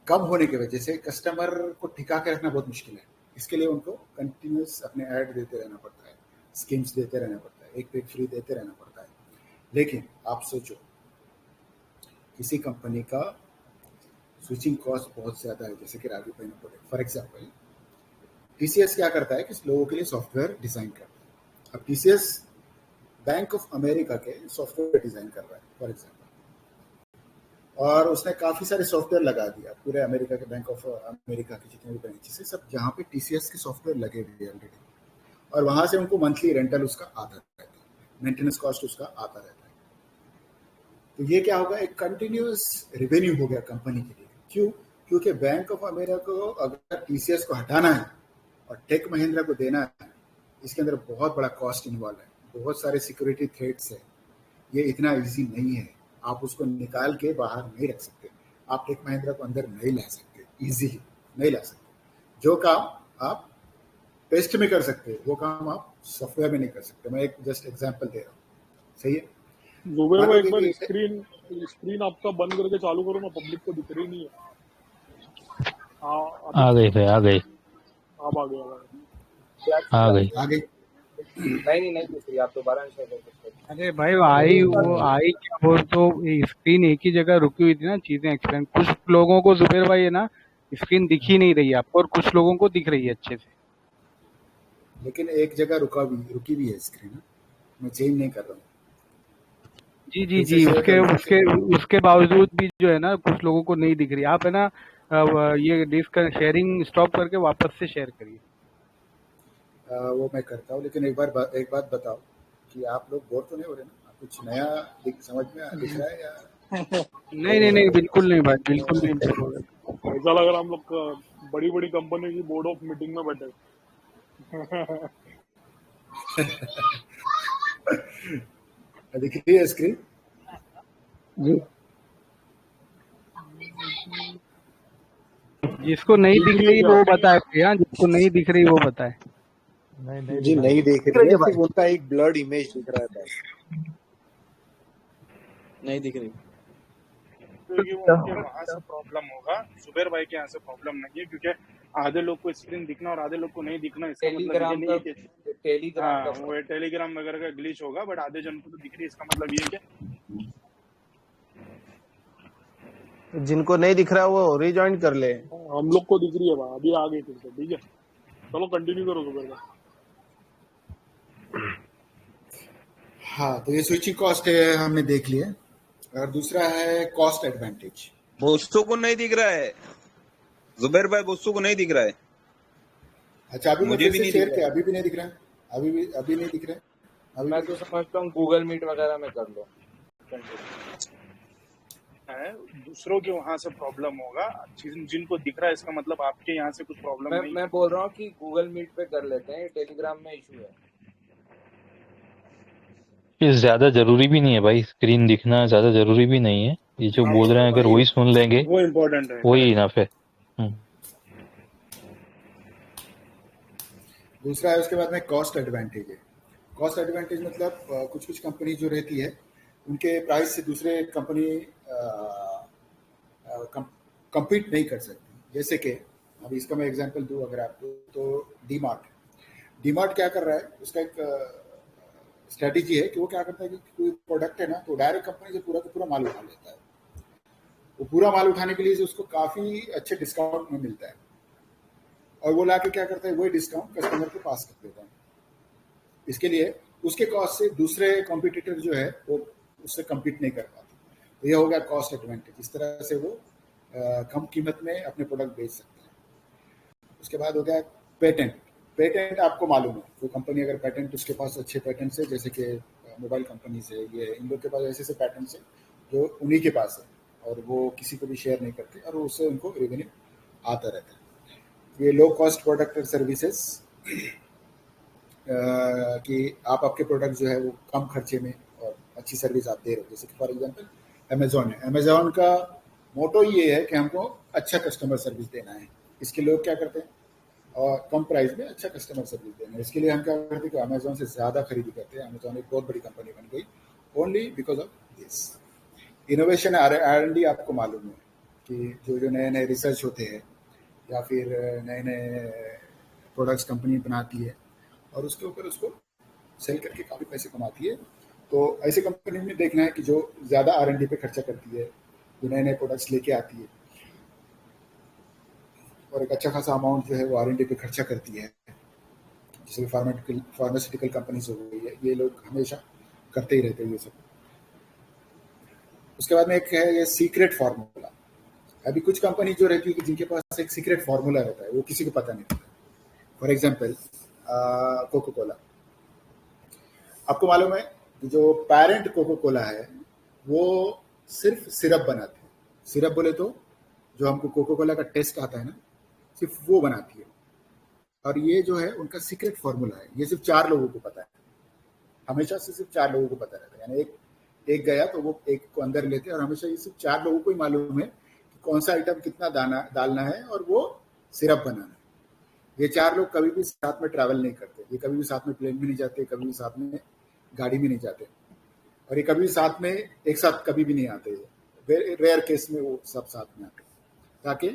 [SPEAKER 1] कम होने की वजह से कस्टमर को टिका के रखना बहुत मुश्किल है। इसके लिए उनको कंटिन्यूस अपने ऐड देते रहना पड़ता है, स्कीम्स देते रहना पड़ता है, एक पे एक फ्री देते रहना पड़ता है। लेकिन आप सोचो, किसी कंपनी का स्विचिंग कॉस्ट बहुत ज़्यादा है, जैसे कि राजू भाई ने बोले। फॉर एग्जाम्पल टीसीएस क्या करता है कि लोगों के लिए सॉफ्टवेयर डिज़ाइन करता है। अब टीसीएस बैंक ऑफ अमेरिका के सॉफ्टवेयर डिज़ाइन कर रहा है फॉर एग्जाम्पल, और उसने काफ़ी सारे सॉफ्टवेयर लगा दिया पूरे अमेरिका के, बैंक ऑफ अमेरिका के जितने भी ब्रांचेस है सब, जहाँ पे टीसीएस के सॉफ्टवेयर लगे हुए हैं ऑलरेडी, और वहाँ से उनको मंथली रेंटल उसका आता रहता है, मेंटेनेंस कॉस्ट उसका आता रहता है। तो ये क्या होगा, एक कंटिन्यूस रेवेन्यू हो गया कंपनी के लिए। क्यों? क्योंकि बैंक ऑफ अमेरिका को अगर टीसीएस को हटाना है और टेक महिंद्रा को देना है, इसके अंदर बहुत बड़ा कॉस्ट इन्वॉल्व है, बहुत सारे सिक्योरिटी थ्रेट्स है। ये इतना इजी नहीं है, आप उसको निकाल के बाहर नहीं रख सकते, आप टेक महिंद्रा को अंदर नहीं ला सकते, इजीली नहीं ला सकते। जो काम आप पेस्ट में कर सकते हैं वो काम आप सॉफ्टवेयर में नहीं कर सकते। मैं एक जस्ट एग्जांपल दे रहा हूँ, सही है?
[SPEAKER 6] जुबेर भाई एक बार स्क्रीन आपका बंद करके चालू करो ना, पब्लिक को दिख रही नहीं है।
[SPEAKER 10] आ गई भाई, आ गई,
[SPEAKER 6] आप आ गए
[SPEAKER 10] आ गई।
[SPEAKER 3] नहीं दिख रही, आप दोबारा शेयर कर सकते हैं।
[SPEAKER 11] अरे भाई वो आई क्या, वो तो स्क्रीन एक ही जगह रुकी हुई थी ना, चीजें एक्सप्लेन। कुछ लोगों को जुबेर भाई है ना, स्क्रीन दिख ही नहीं रही आपको, और कुछ लोगों को दिख रही है अच्छे से,
[SPEAKER 1] लेकिन एक जगह रुकी भी है स्क्रीन, मैं चेंज नहीं कर रहा हूँ।
[SPEAKER 11] जी उसके बावजूद भी जो है ना कुछ लोगों को नहीं दिख रही। आप है ना ये डिस्क शेयरिंग स्टॉप करके वापस से शेयर करिए।
[SPEAKER 1] वो मैं करता हूँ, लेकिन एक बात बताओ कि आप लोग बोर तो नहीं हो रहे ना? कुछ नया समझ में दिख रहा है या
[SPEAKER 11] नहीं बिल्कुल नहीं भाई, बिल्कुल नहीं।
[SPEAKER 6] ऐसा लग रहा हम लोग बड़ी बड़ी कंपनी की बोर्ड ऑफ मीटिंग में बैठे।
[SPEAKER 1] दिख रही है स्क्रीन?
[SPEAKER 11] जी, जिसको नहीं दिख रही वो बताए भैया, जिसको नहीं दिख रही वो बताए।
[SPEAKER 12] जी नहीं देख रही है, सिर्फ उनका एक ब्लर्ड इमेज दिख रहा है बस, नहीं दिख रही।
[SPEAKER 13] क्योंकि उनके वहां से प्रॉब्लम होगा, जुबेर भाई के यहाँ से प्रॉब्लम नहीं है, क्योंकि आधे लोग को स्क्रीन दिखना और आधे लोग को नहीं दिखना, इसका मतलब ये नहीं है कि वो टेलीग्राम वगैरह का ग्लिच होगा, बट आधे जन को तो दिख रही है। इसका मतलब ये है कि
[SPEAKER 12] जिनको नहीं दिख रहा वो रिजॉइन कर ले।
[SPEAKER 6] हम लोग को दिख रही है भाई, अभी आ गई फिर से। ठीक है, चलो कंटिन्यू करो जुबेर भाई।
[SPEAKER 1] हाँ, तो ये स्विचिंग कॉस्ट है, हमने देख लिया। और दूसरा है कॉस्ट एडवांटेज।
[SPEAKER 14] बोस्तों को नहीं दिख रहा है जुबेर भाई, बोस्तों को नहीं दिख रहा है।
[SPEAKER 1] अच्छा, अभी
[SPEAKER 14] मुझे भी नहीं
[SPEAKER 1] शेयर किया, अभी भी नहीं दिख रहा है, अभी नहीं दिख रहा है। अभी
[SPEAKER 3] मैं तो समझता हूँ गूगल मीट वगैरह में कर लो।
[SPEAKER 13] दूसरों के वहां से प्रॉब्लम होगा, जिनको दिख रहा है इसका मतलब आपके यहाँ से कुछ प्रॉब्लम नहीं।
[SPEAKER 3] मैं बोल रहा हूँ कि गूगल मीट पे कर लेते हैं, टेलीग्राम में इशू है।
[SPEAKER 10] ये ज्यादा जरूरी भी नहीं है भाई, स्क्रीन दिखना ज्यादा जरूरी भी नहीं है। ये जो बोल रहे हैं अगर वही सुन लेंगे
[SPEAKER 13] वो इम्पोर्टेंट है,
[SPEAKER 10] वही इनफ है।
[SPEAKER 1] दूसरा है उसके बाद में कॉस्ट एडवांटेज है। कॉस्ट एडवांटेज मतलब कुछ कंपनी जो रहती है उनके प्राइस से दूसरे कंपनी compete नहीं कर सकती। जैसे कि अभी इसका मैं एग्जांपल दूं अगर आपको, तो डीमार्ट क्या कर रहा है, उसका एक स्ट्रेटेजी है कि वो क्या करता है कि कोई प्रोडक्ट है ना, तो डायरेक्ट कंपनी से पूरा का पूरा माल उठा लेता है। वो पूरा माल उठाने के लिए उसको काफ़ी अच्छे डिस्काउंट में मिलता है, और वो लाके क्या करता है, वही डिस्काउंट कस्टमर को पास कर देता है। इसके लिए उसके कॉस्ट से दूसरे कॉम्पिटिटर जो है वो उससे कम्पीट नहीं कर पाते। तो ये हो गया कॉस्ट एडवांटेज। इस तरह से वो कम कीमत में अपने प्रोडक्ट बेच सकते हैं। उसके बाद हो गया पेटेंट आपको मालूम है, कोई कंपनी अगर पेटेंट, उसके पास अच्छे पेटेंट्स है, जैसे कि मोबाइल कंपनी से, ये इन लोग के पास ऐसे पेटेंट्स है जो उन्हीं के पास है, और वो किसी को भी शेयर नहीं करते, और उससे उनको रेवेन्यू आता रहता है। ये लो कॉस्ट प्रोडक्ट सर्विसेज कि आप आपके प्रोडक्ट जो है वो कम खर्चे में और अच्छी सर्विस आप दे रहे हो। जैसे कि फॉर एग्जांपल अमेजोन है, अमेजोन का मोटो ये है कि हमको अच्छा कस्टमर सर्विस देना है। इसके लोग क्या करते हैं, और कम प्राइस में अच्छा कस्टमर सर्विस देना है। इसके लिए हम क्या करते हैं कि अमेजोन से ज़्यादा खरीदी करते हैं। अमेजोन एक बहुत बड़ी कंपनी बन गई only because of this. Innovation R&D आपको मालूम है कि जो नए नए रिसर्च होते हैं या फिर नए नए प्रोडक्ट्स कंपनी बनाती है और उसके ऊपर उसको सेल करके काफ़ी पैसे कमाती है। तो ऐसे कंपनी में देखना है कि जो ज़्यादा R&D पे खर्चा करती है, जो नए नए प्रोडक्ट्स लेके आती है और एक अच्छा खासा अमाउंट जो है वो R&D पे खर्चा करती है, जैसे फार्मास्यूटिकल कंपनीज हो गई है, ये लोग हमेशा करते ही रहते हैं ये सब। उसके बाद में एक है ये सीक्रेट फार्मूला। अभी कुछ कंपनी जो रहती है जिनके पास एक सीक्रेट फार्मूला रहता है, वो किसी को पता नहीं रहता। फॉर एग्जांपल कोको कोला, आपको मालूम है कि जो पेरेंट कोको कोला है वो सिर्फ सिरप बनाती है। सिरप बोले तो जो हमको कोको कोला का टेस्ट आता है ना, सिर्फ वो बनाती है। और ये जो है उनका सीक्रेट फार्मूला है, ये सिर्फ 4 लोगों को पता है, हमेशा से सिर्फ 4 लोगों को पता रहता है। यानी एक गया तो वो एक को अंदर लेते हैं और हमेशा ये सिर्फ 4 लोगों को ही मालूम है कि कौन सा आइटम कितना डालना है और वो सिरप बनाना है। ये 4 लोग कभी भी साथ में ट्रैवल नहीं करते, ये कभी भी साथ में प्लेन में नहीं जाते, कभी भी साथ में गाड़ी में नहीं जाते, और ये कभी भी साथ में एक साथ कभी भी नहीं आते। रेयर केस में वो सब साथ में आते, ताकि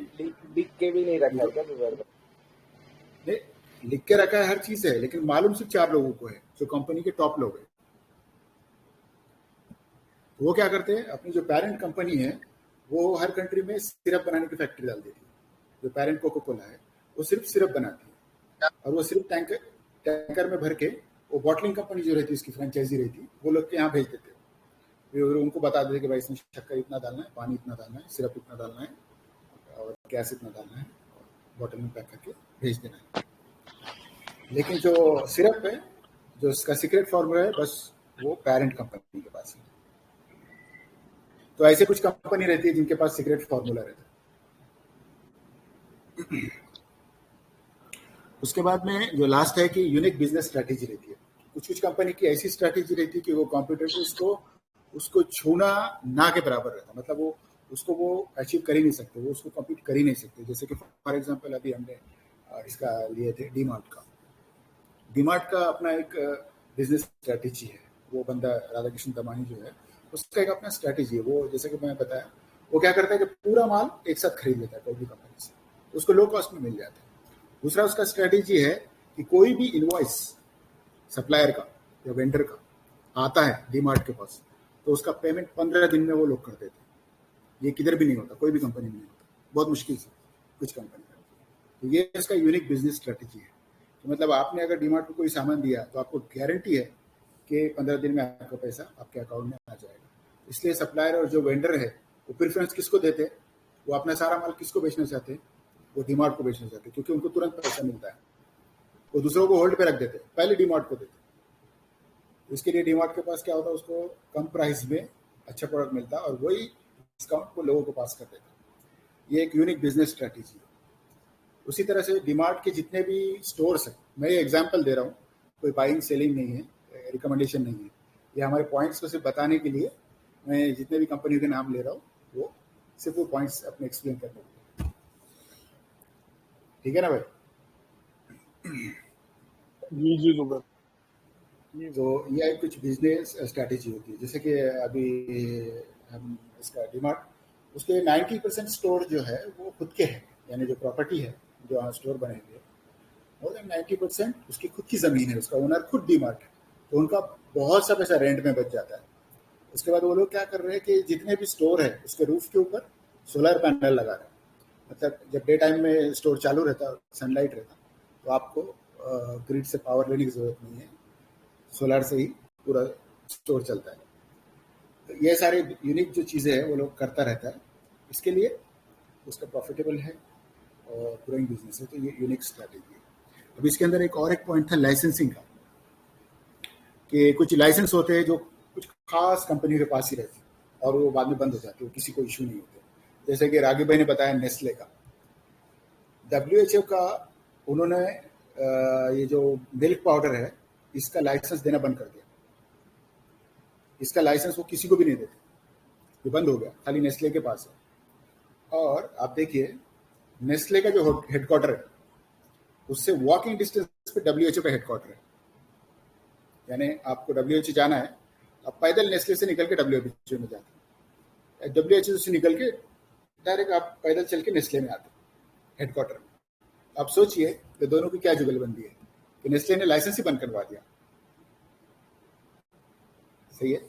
[SPEAKER 3] लिख के भी नहीं रखा क्या
[SPEAKER 1] नहीं, लिख के रखा है हर चीज है, लेकिन मालूम सिर्फ 4 लोगों को है, जो कंपनी के टॉप लोग हैं। वो क्या करते हैं, अपनी जो पेरेंट कंपनी है वो हर कंट्री में सिरप बनाने की फैक्ट्री डाल देती है। जो पेरेंट कोको कोला है वो सिर्फ सिरप बनाती है और वो सिर्फ टैंकर में भर के वो बॉटलिंग कंपनी जो रहती है, उसकी फ्रेंचाइजी रहती है, वो लोग के यहाँ भेज देते हैं। फिर उनको बता देते कि भाई इसमें शक्कर इतना डालना है, पानी इतना डालना है, सिरप इतना डालना है और गैस इतना डालना है, बॉटल में पैक करके भेज देना है। लेकिन जो सिरप है, जो इसका सीक्रेट फॉर्मूला है, बस वो पेरेंट कंपनी के पास है। तो ऐसे कुछ कंपनी रहती है जिनके पास सीक्रेट फॉर्मूला रहता है। उसके बाद में जो लास्ट है कि यूनिक बिजनेस स्ट्रेटेजी रहती है। कुछ कंपनी की ऐसी स्ट्रेटेजी रहती है कि वो कॉम्पिटिटर्स उसको छूना ना के बराबर रहता है, मतलब वो उसको वो अचीव कर ही नहीं सकते, वो उसको कम्पीट कर ही नहीं सकते। जैसे कि फॉर एग्जांपल अभी हमने इसका लिए थे डीमार्ट का अपना एक बिजनेस स्ट्रेटेजी है। वो बंदा राधाकृष्ण दमानी जो है, उसका एक अपना स्ट्रेटेजी है। वो जैसे कि मैंने बताया, वो क्या करता है कि पूरा माल एक साथ खरीद लेता है कोई भी कंपनी से, उसको लो कॉस्ट में मिल जाता है। दूसरा उसका स्ट्रेटेजी है कि कोई भी इनवॉइस सप्लायर का या वेंडर का आता है डीमार्ट के पास, तो उसका पेमेंट 15 दिन में वो लोग कर देते हैं। ये किधर भी नहीं होता, कोई भी कंपनी में नहीं होता, बहुत मुश्किल से कुछ कंपनी में। तो ये इसका यूनिक बिजनेस स्ट्रेटेजी है। तो मतलब आपने अगर डीमार्ट को कोई सामान दिया तो आपको गारंटी है कि 15 दिन में आपका पैसा आपके अकाउंट में आ जाएगा। इसलिए सप्लायर और जो वेंडर है वो प्रेफरेंस किसको देते हैं, वो अपना सारा माल किसको बेचना चाहते हैं, वो डीमार्ट को बेचना चाहते हैं, क्योंकि उनको तुरंत पैसा मिलता है। वो दूसरों को होल्ड पे रख देते हैं, पहले डीमार्ट को देते। इसके लिए डीमार्ट के पास क्या होता है, उसको कम प्राइस में अच्छा प्रोडक्ट मिलता है और वही डिस्काउंट को लोगों को पास कर देता है। ये एक यूनिक बिजनेस स्ट्रेटेजी है। उसी तरह से डीमार्ट के जितने भी स्टोर्स हैं, मैं ये एग्जांपल दे रहा हूँ, कोई बाइंग सेलिंग नहीं है, रिकमेंडेशन नहीं है, ये हमारे पॉइंट्स को सिर्फ बताने के लिए मैं जितने भी कंपनियों के नाम ले रहा हूँ वो सिर्फ वो पॉइंट्स अपने एक्सप्लेन करने के लिए। ठीक है ना भाई?
[SPEAKER 6] जी जुबैर।
[SPEAKER 1] तो यह कुछ बिजनेस स्ट्रैटेजी होती है। जैसे कि अभी हम इसका डीमार्ट, उसके 90% स्टोर जो है वो खुद के हैं, यानी जो प्रॉपर्टी है जो स्टोर बनेंगे, मोर देन 90% उसकी खुद की ज़मीन है, उसका ओनर खुद डीमार्ट है, तो उनका बहुत सा पैसा रेंट में बच जाता है। उसके बाद वो लोग क्या कर रहे हैं कि जितने भी स्टोर है उसके रूफ के ऊपर सोलर पैनल लगा रहे हैं। मतलब जब डे टाइम में स्टोर चालू रहता है, सनलाइट रहता, तो आपको ग्रिड से पावर लेने की जरूरत नहीं है, सोलर से ही पूरा स्टोर चलता है। तो ये सारे यूनिक जो चीज़ें हैं वो लोग करता रहता है, इसके लिए उसका प्रॉफिटेबल है और ग्रोइंग बिजनेस है। तो ये यूनिक स्ट्रैटेजी है। अब इसके अंदर एक और एक पॉइंट था लाइसेंसिंग का, कि कुछ लाइसेंस होते हैं जो कुछ खास कंपनी के पास ही रहते हैं और वो बाद में बंद हो जाते हैं, किसी को इशू नहीं होते। जैसे कि राघव भाई ने बताया नेस्ले का, WHO का उन्होंने ये जो मिल्क पाउडर है इसका लाइसेंस देना बंद कर दिया। इसका लाइसेंस वो किसी को भी नहीं देते, ये बंद हो गया, खाली नेस्ले के पास है। और आप देखिए नेस्ले का जो हेडक्वार्टर है उससे वॉकिंग डिस्टेंस पे WHO का हेडक्वार्टर है। यानी आपको WHO जाना है, आप पैदल नेस्ले से निकल के WHO में जाते हैं। WHO से निकल के डायरेक्ट आप पैदल चल के नेस्ले में आते हेडक्वार्टर में। आप सोचिए कि दोनों की क्या जुगलबंदी है कि नेस्ले ने लाइसेंस ही बंद करवा दिया। सही है।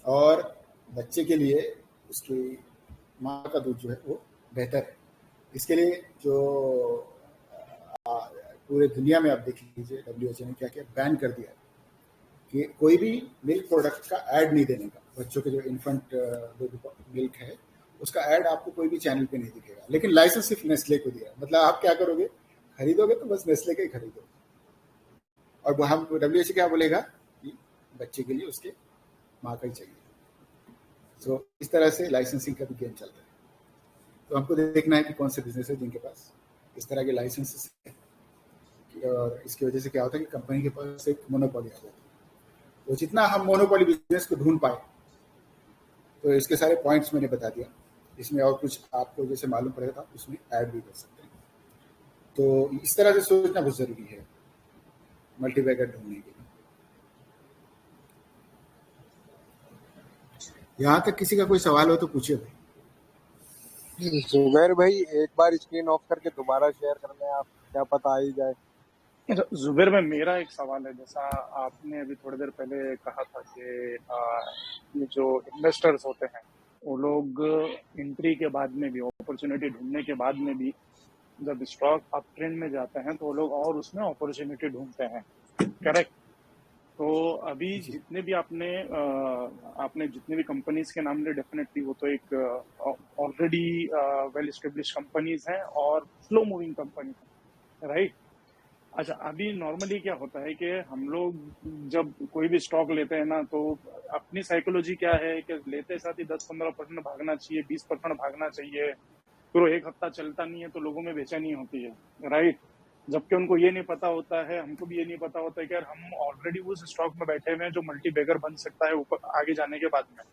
[SPEAKER 1] और बच्चे के लिए उसकी माँ का दूध जो है वो बेहतर है। इसके लिए जो पूरे दुनिया में आप देख लीजिए WHO ने क्या किया, बैन कर दिया कि कोई भी मिल्क प्रोडक्ट का ऐड नहीं देने का। बच्चों के जो इन्फेंट मिल्क है उसका ऐड आपको कोई भी चैनल पे नहीं दिखेगा, लेकिन लाइसेंस सिर्फ नेस्ले को दिया। मतलब आप क्या करोगे, खरीदोगे तो बस नेस्ले का ही खरीदोगे। और हम WHO क्या बोलेगा कि बच्चे के लिए उसके माँ का ही चाहिए। तो इस तरह से लाइसेंसिंग का भी गेम चलता है। तो हमको देखना है कि कौन से बिजनेस है जिनके पास इस तरह के लाइसेंसेस है, और इसकी वजह से क्या होता है कि कंपनी के पास एक मोनोपोली आ जाती है। तो जितना हम मोनोपोली बिजनेस को ढूंढ पाए, तो इसके सारे पॉइंट्स मैंने बता दिया। इसमें और कुछ आपको जैसे मालूम पड़ेगा तो आप उसमें ऐड भी कर सकते हैं। तो इस तरह से सोचना बहुत जरूरी है मल्टीबैगर ढूंढने के लिए। यहाँ तक किसी का कोई सवाल हो तो पूछिए भाई।
[SPEAKER 8] जुबैर भाई एक बार स्क्रीन ऑफ करके दोबारा शेयर कर लें आप, क्या पता आ ही जाए।
[SPEAKER 13] जुबैर में मेरा एक सवाल है, जैसा आपने अभी थोड़ी देर पहले कहा था कि ये जो इन्वेस्टर्स होते हैं वो लोग एंट्री के बाद में भी, अपॉर्चुनिटी ढूंढने के बाद में भी, जब स्टॉक अप ट्रेंड में जाते हैं तो वो लोग और उसमें अपॉर्चुनिटी ढूंढते हैं। करेक्ट। तो अभी जितने भी आपने जितने भी कंपनीज के नाम लिए, डेफिनेटली वो तो एक ऑलरेडी वेल एस्टेब्लिश कंपनीज हैं और स्लो मूविंग कंपनी है, राइट। अच्छा, अभी नॉर्मली क्या होता है कि हम लोग जब कोई भी स्टॉक लेते हैं ना, तो अपनी साइकोलॉजी क्या है कि लेते साथ ही 10-15% भागना चाहिए, 20% भागना चाहिए। फिर वो एक हफ्ता चलता नहीं है तो लोगों में बेचैनी होती है, राइट। जबकि उनको ये नहीं पता होता है, हमको भी ये नहीं पता होता है कि यार हम ऑलरेडी उस स्टॉक में बैठे हुए हैं जो मल्टी बैगर बन सकता है ऊपर आगे जाने के बाद में,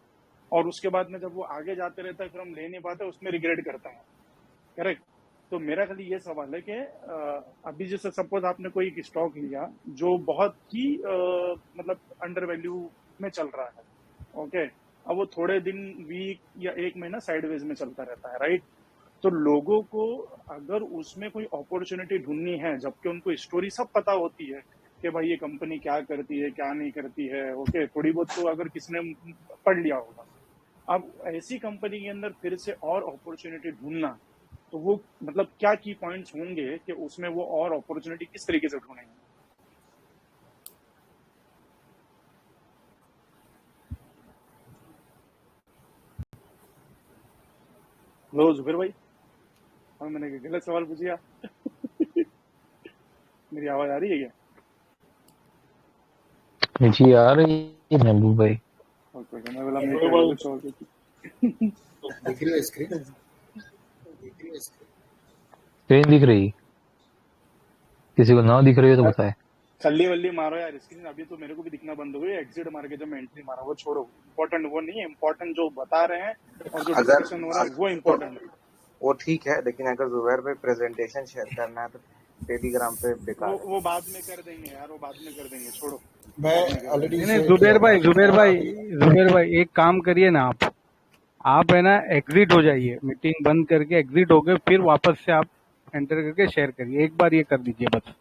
[SPEAKER 13] और उसके बाद में जब वो आगे जाते रहता है फिर हम ले नहीं पाते, उसमें रिग्रेट करते हैं। करेक्ट। तो मेरा खाली ये सवाल है कि अभी जैसे सपोज आपने कोई एक स्टॉक लिया जो बहुत ही मतलब अंडर वैल्यू में चल रहा है, ओके। अब वो थोड़े दिन, वीक या एक महीना साइडवेज में चलता रहता है, राइट। तो लोगों को अगर उसमें कोई अपॉर्चुनिटी ढूंढनी है, जबकि उनको स्टोरी सब पता होती है कि भाई ये कंपनी क्या करती है क्या नहीं करती है, ओके, थोड़ी बहुत तो अगर किसने पढ़ लिया होगा। अब ऐसी कंपनी के अंदर फिर से और अपॉर्चुनिटी ढूंढना, तो वो मतलब क्या की पॉइंट्स होंगे कि उसमें वो और अपॉर्चुनिटी किस तरीके से ढूंढेंगे? लो जुबैर भाई, हाँ मैंने गलत सवाल पूछ लिया? मेरी आवाज आ रही है क्या?
[SPEAKER 10] जी आ रही है महबूब भाई।
[SPEAKER 13] ओके, मैं बोला मैं सवाल
[SPEAKER 1] दिख रही है स्क्रीन?
[SPEAKER 10] स्क्रीन दिख रही? किसी को ना दिख रही है तो बताए।
[SPEAKER 13] खल्ली वल्ली मारो यार स्क्रीन, अभी तो मेरे को भी दिखना बंद हो गई। एग्जिट मार के जब मैं एंट्री मारा, वो छोड़ो, इम्पोर्टेंट वो नहीं है, इम्पोर्टेंट जो बता रहे हैं और जो डिस्कशन हो रहा है वो इम्पोर्टेंट है।
[SPEAKER 3] वो ठीक है, लेकिन अगर जुबैर पे प्रेजेंटेशन शेयर करना है तो टेलीग्राम पे बेकार है।
[SPEAKER 13] वो बाद में कर देंगे यार, वो बाद में कर देंगे, छोड़ो।
[SPEAKER 1] मैं ऑलरेडी
[SPEAKER 11] जुबैर भाई एक काम करिए ना, आप है ना एग्जिट हो जाइए, मीटिंग बंद करके एग्जिट हो गए, फिर वापस से आप एंटर करके शेयर करिए। एक बार ये कर दीजिए बस।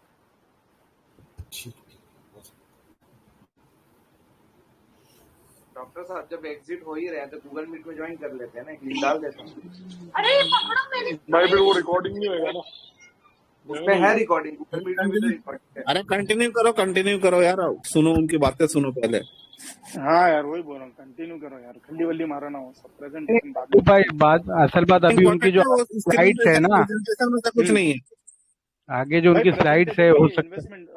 [SPEAKER 3] डॉक्टर साहब जब एग्जिट हो ही रहे हैं तो गूगल मीट में ज्वाइन कर लेते हैं ना, एक डाल देते हैं।
[SPEAKER 6] अरे भाई फिर वो रिकॉर्डिंग नहीं होगा ना,
[SPEAKER 3] उसमें है रिकॉर्डिंग, गूगल मीट में भी तो रिकॉर्डिंग है।
[SPEAKER 4] अरे कंटिन्यू करो यार, सुनो उनकी बातें सुनो पहले।
[SPEAKER 13] हाँ यार वही बोल रहा हूँ, कंटिन्यू करो यार, खल्ली वल्ली मारो ना, वो सब प्रेजेंटेशन बाद
[SPEAKER 11] भाई असल बात अभी उनकी जो स्लाइड्स है ना,
[SPEAKER 4] कुछ नहीं है
[SPEAKER 11] आगे जो उनकी स्लाइड्स है वो
[SPEAKER 13] इन्वेस्टमेंट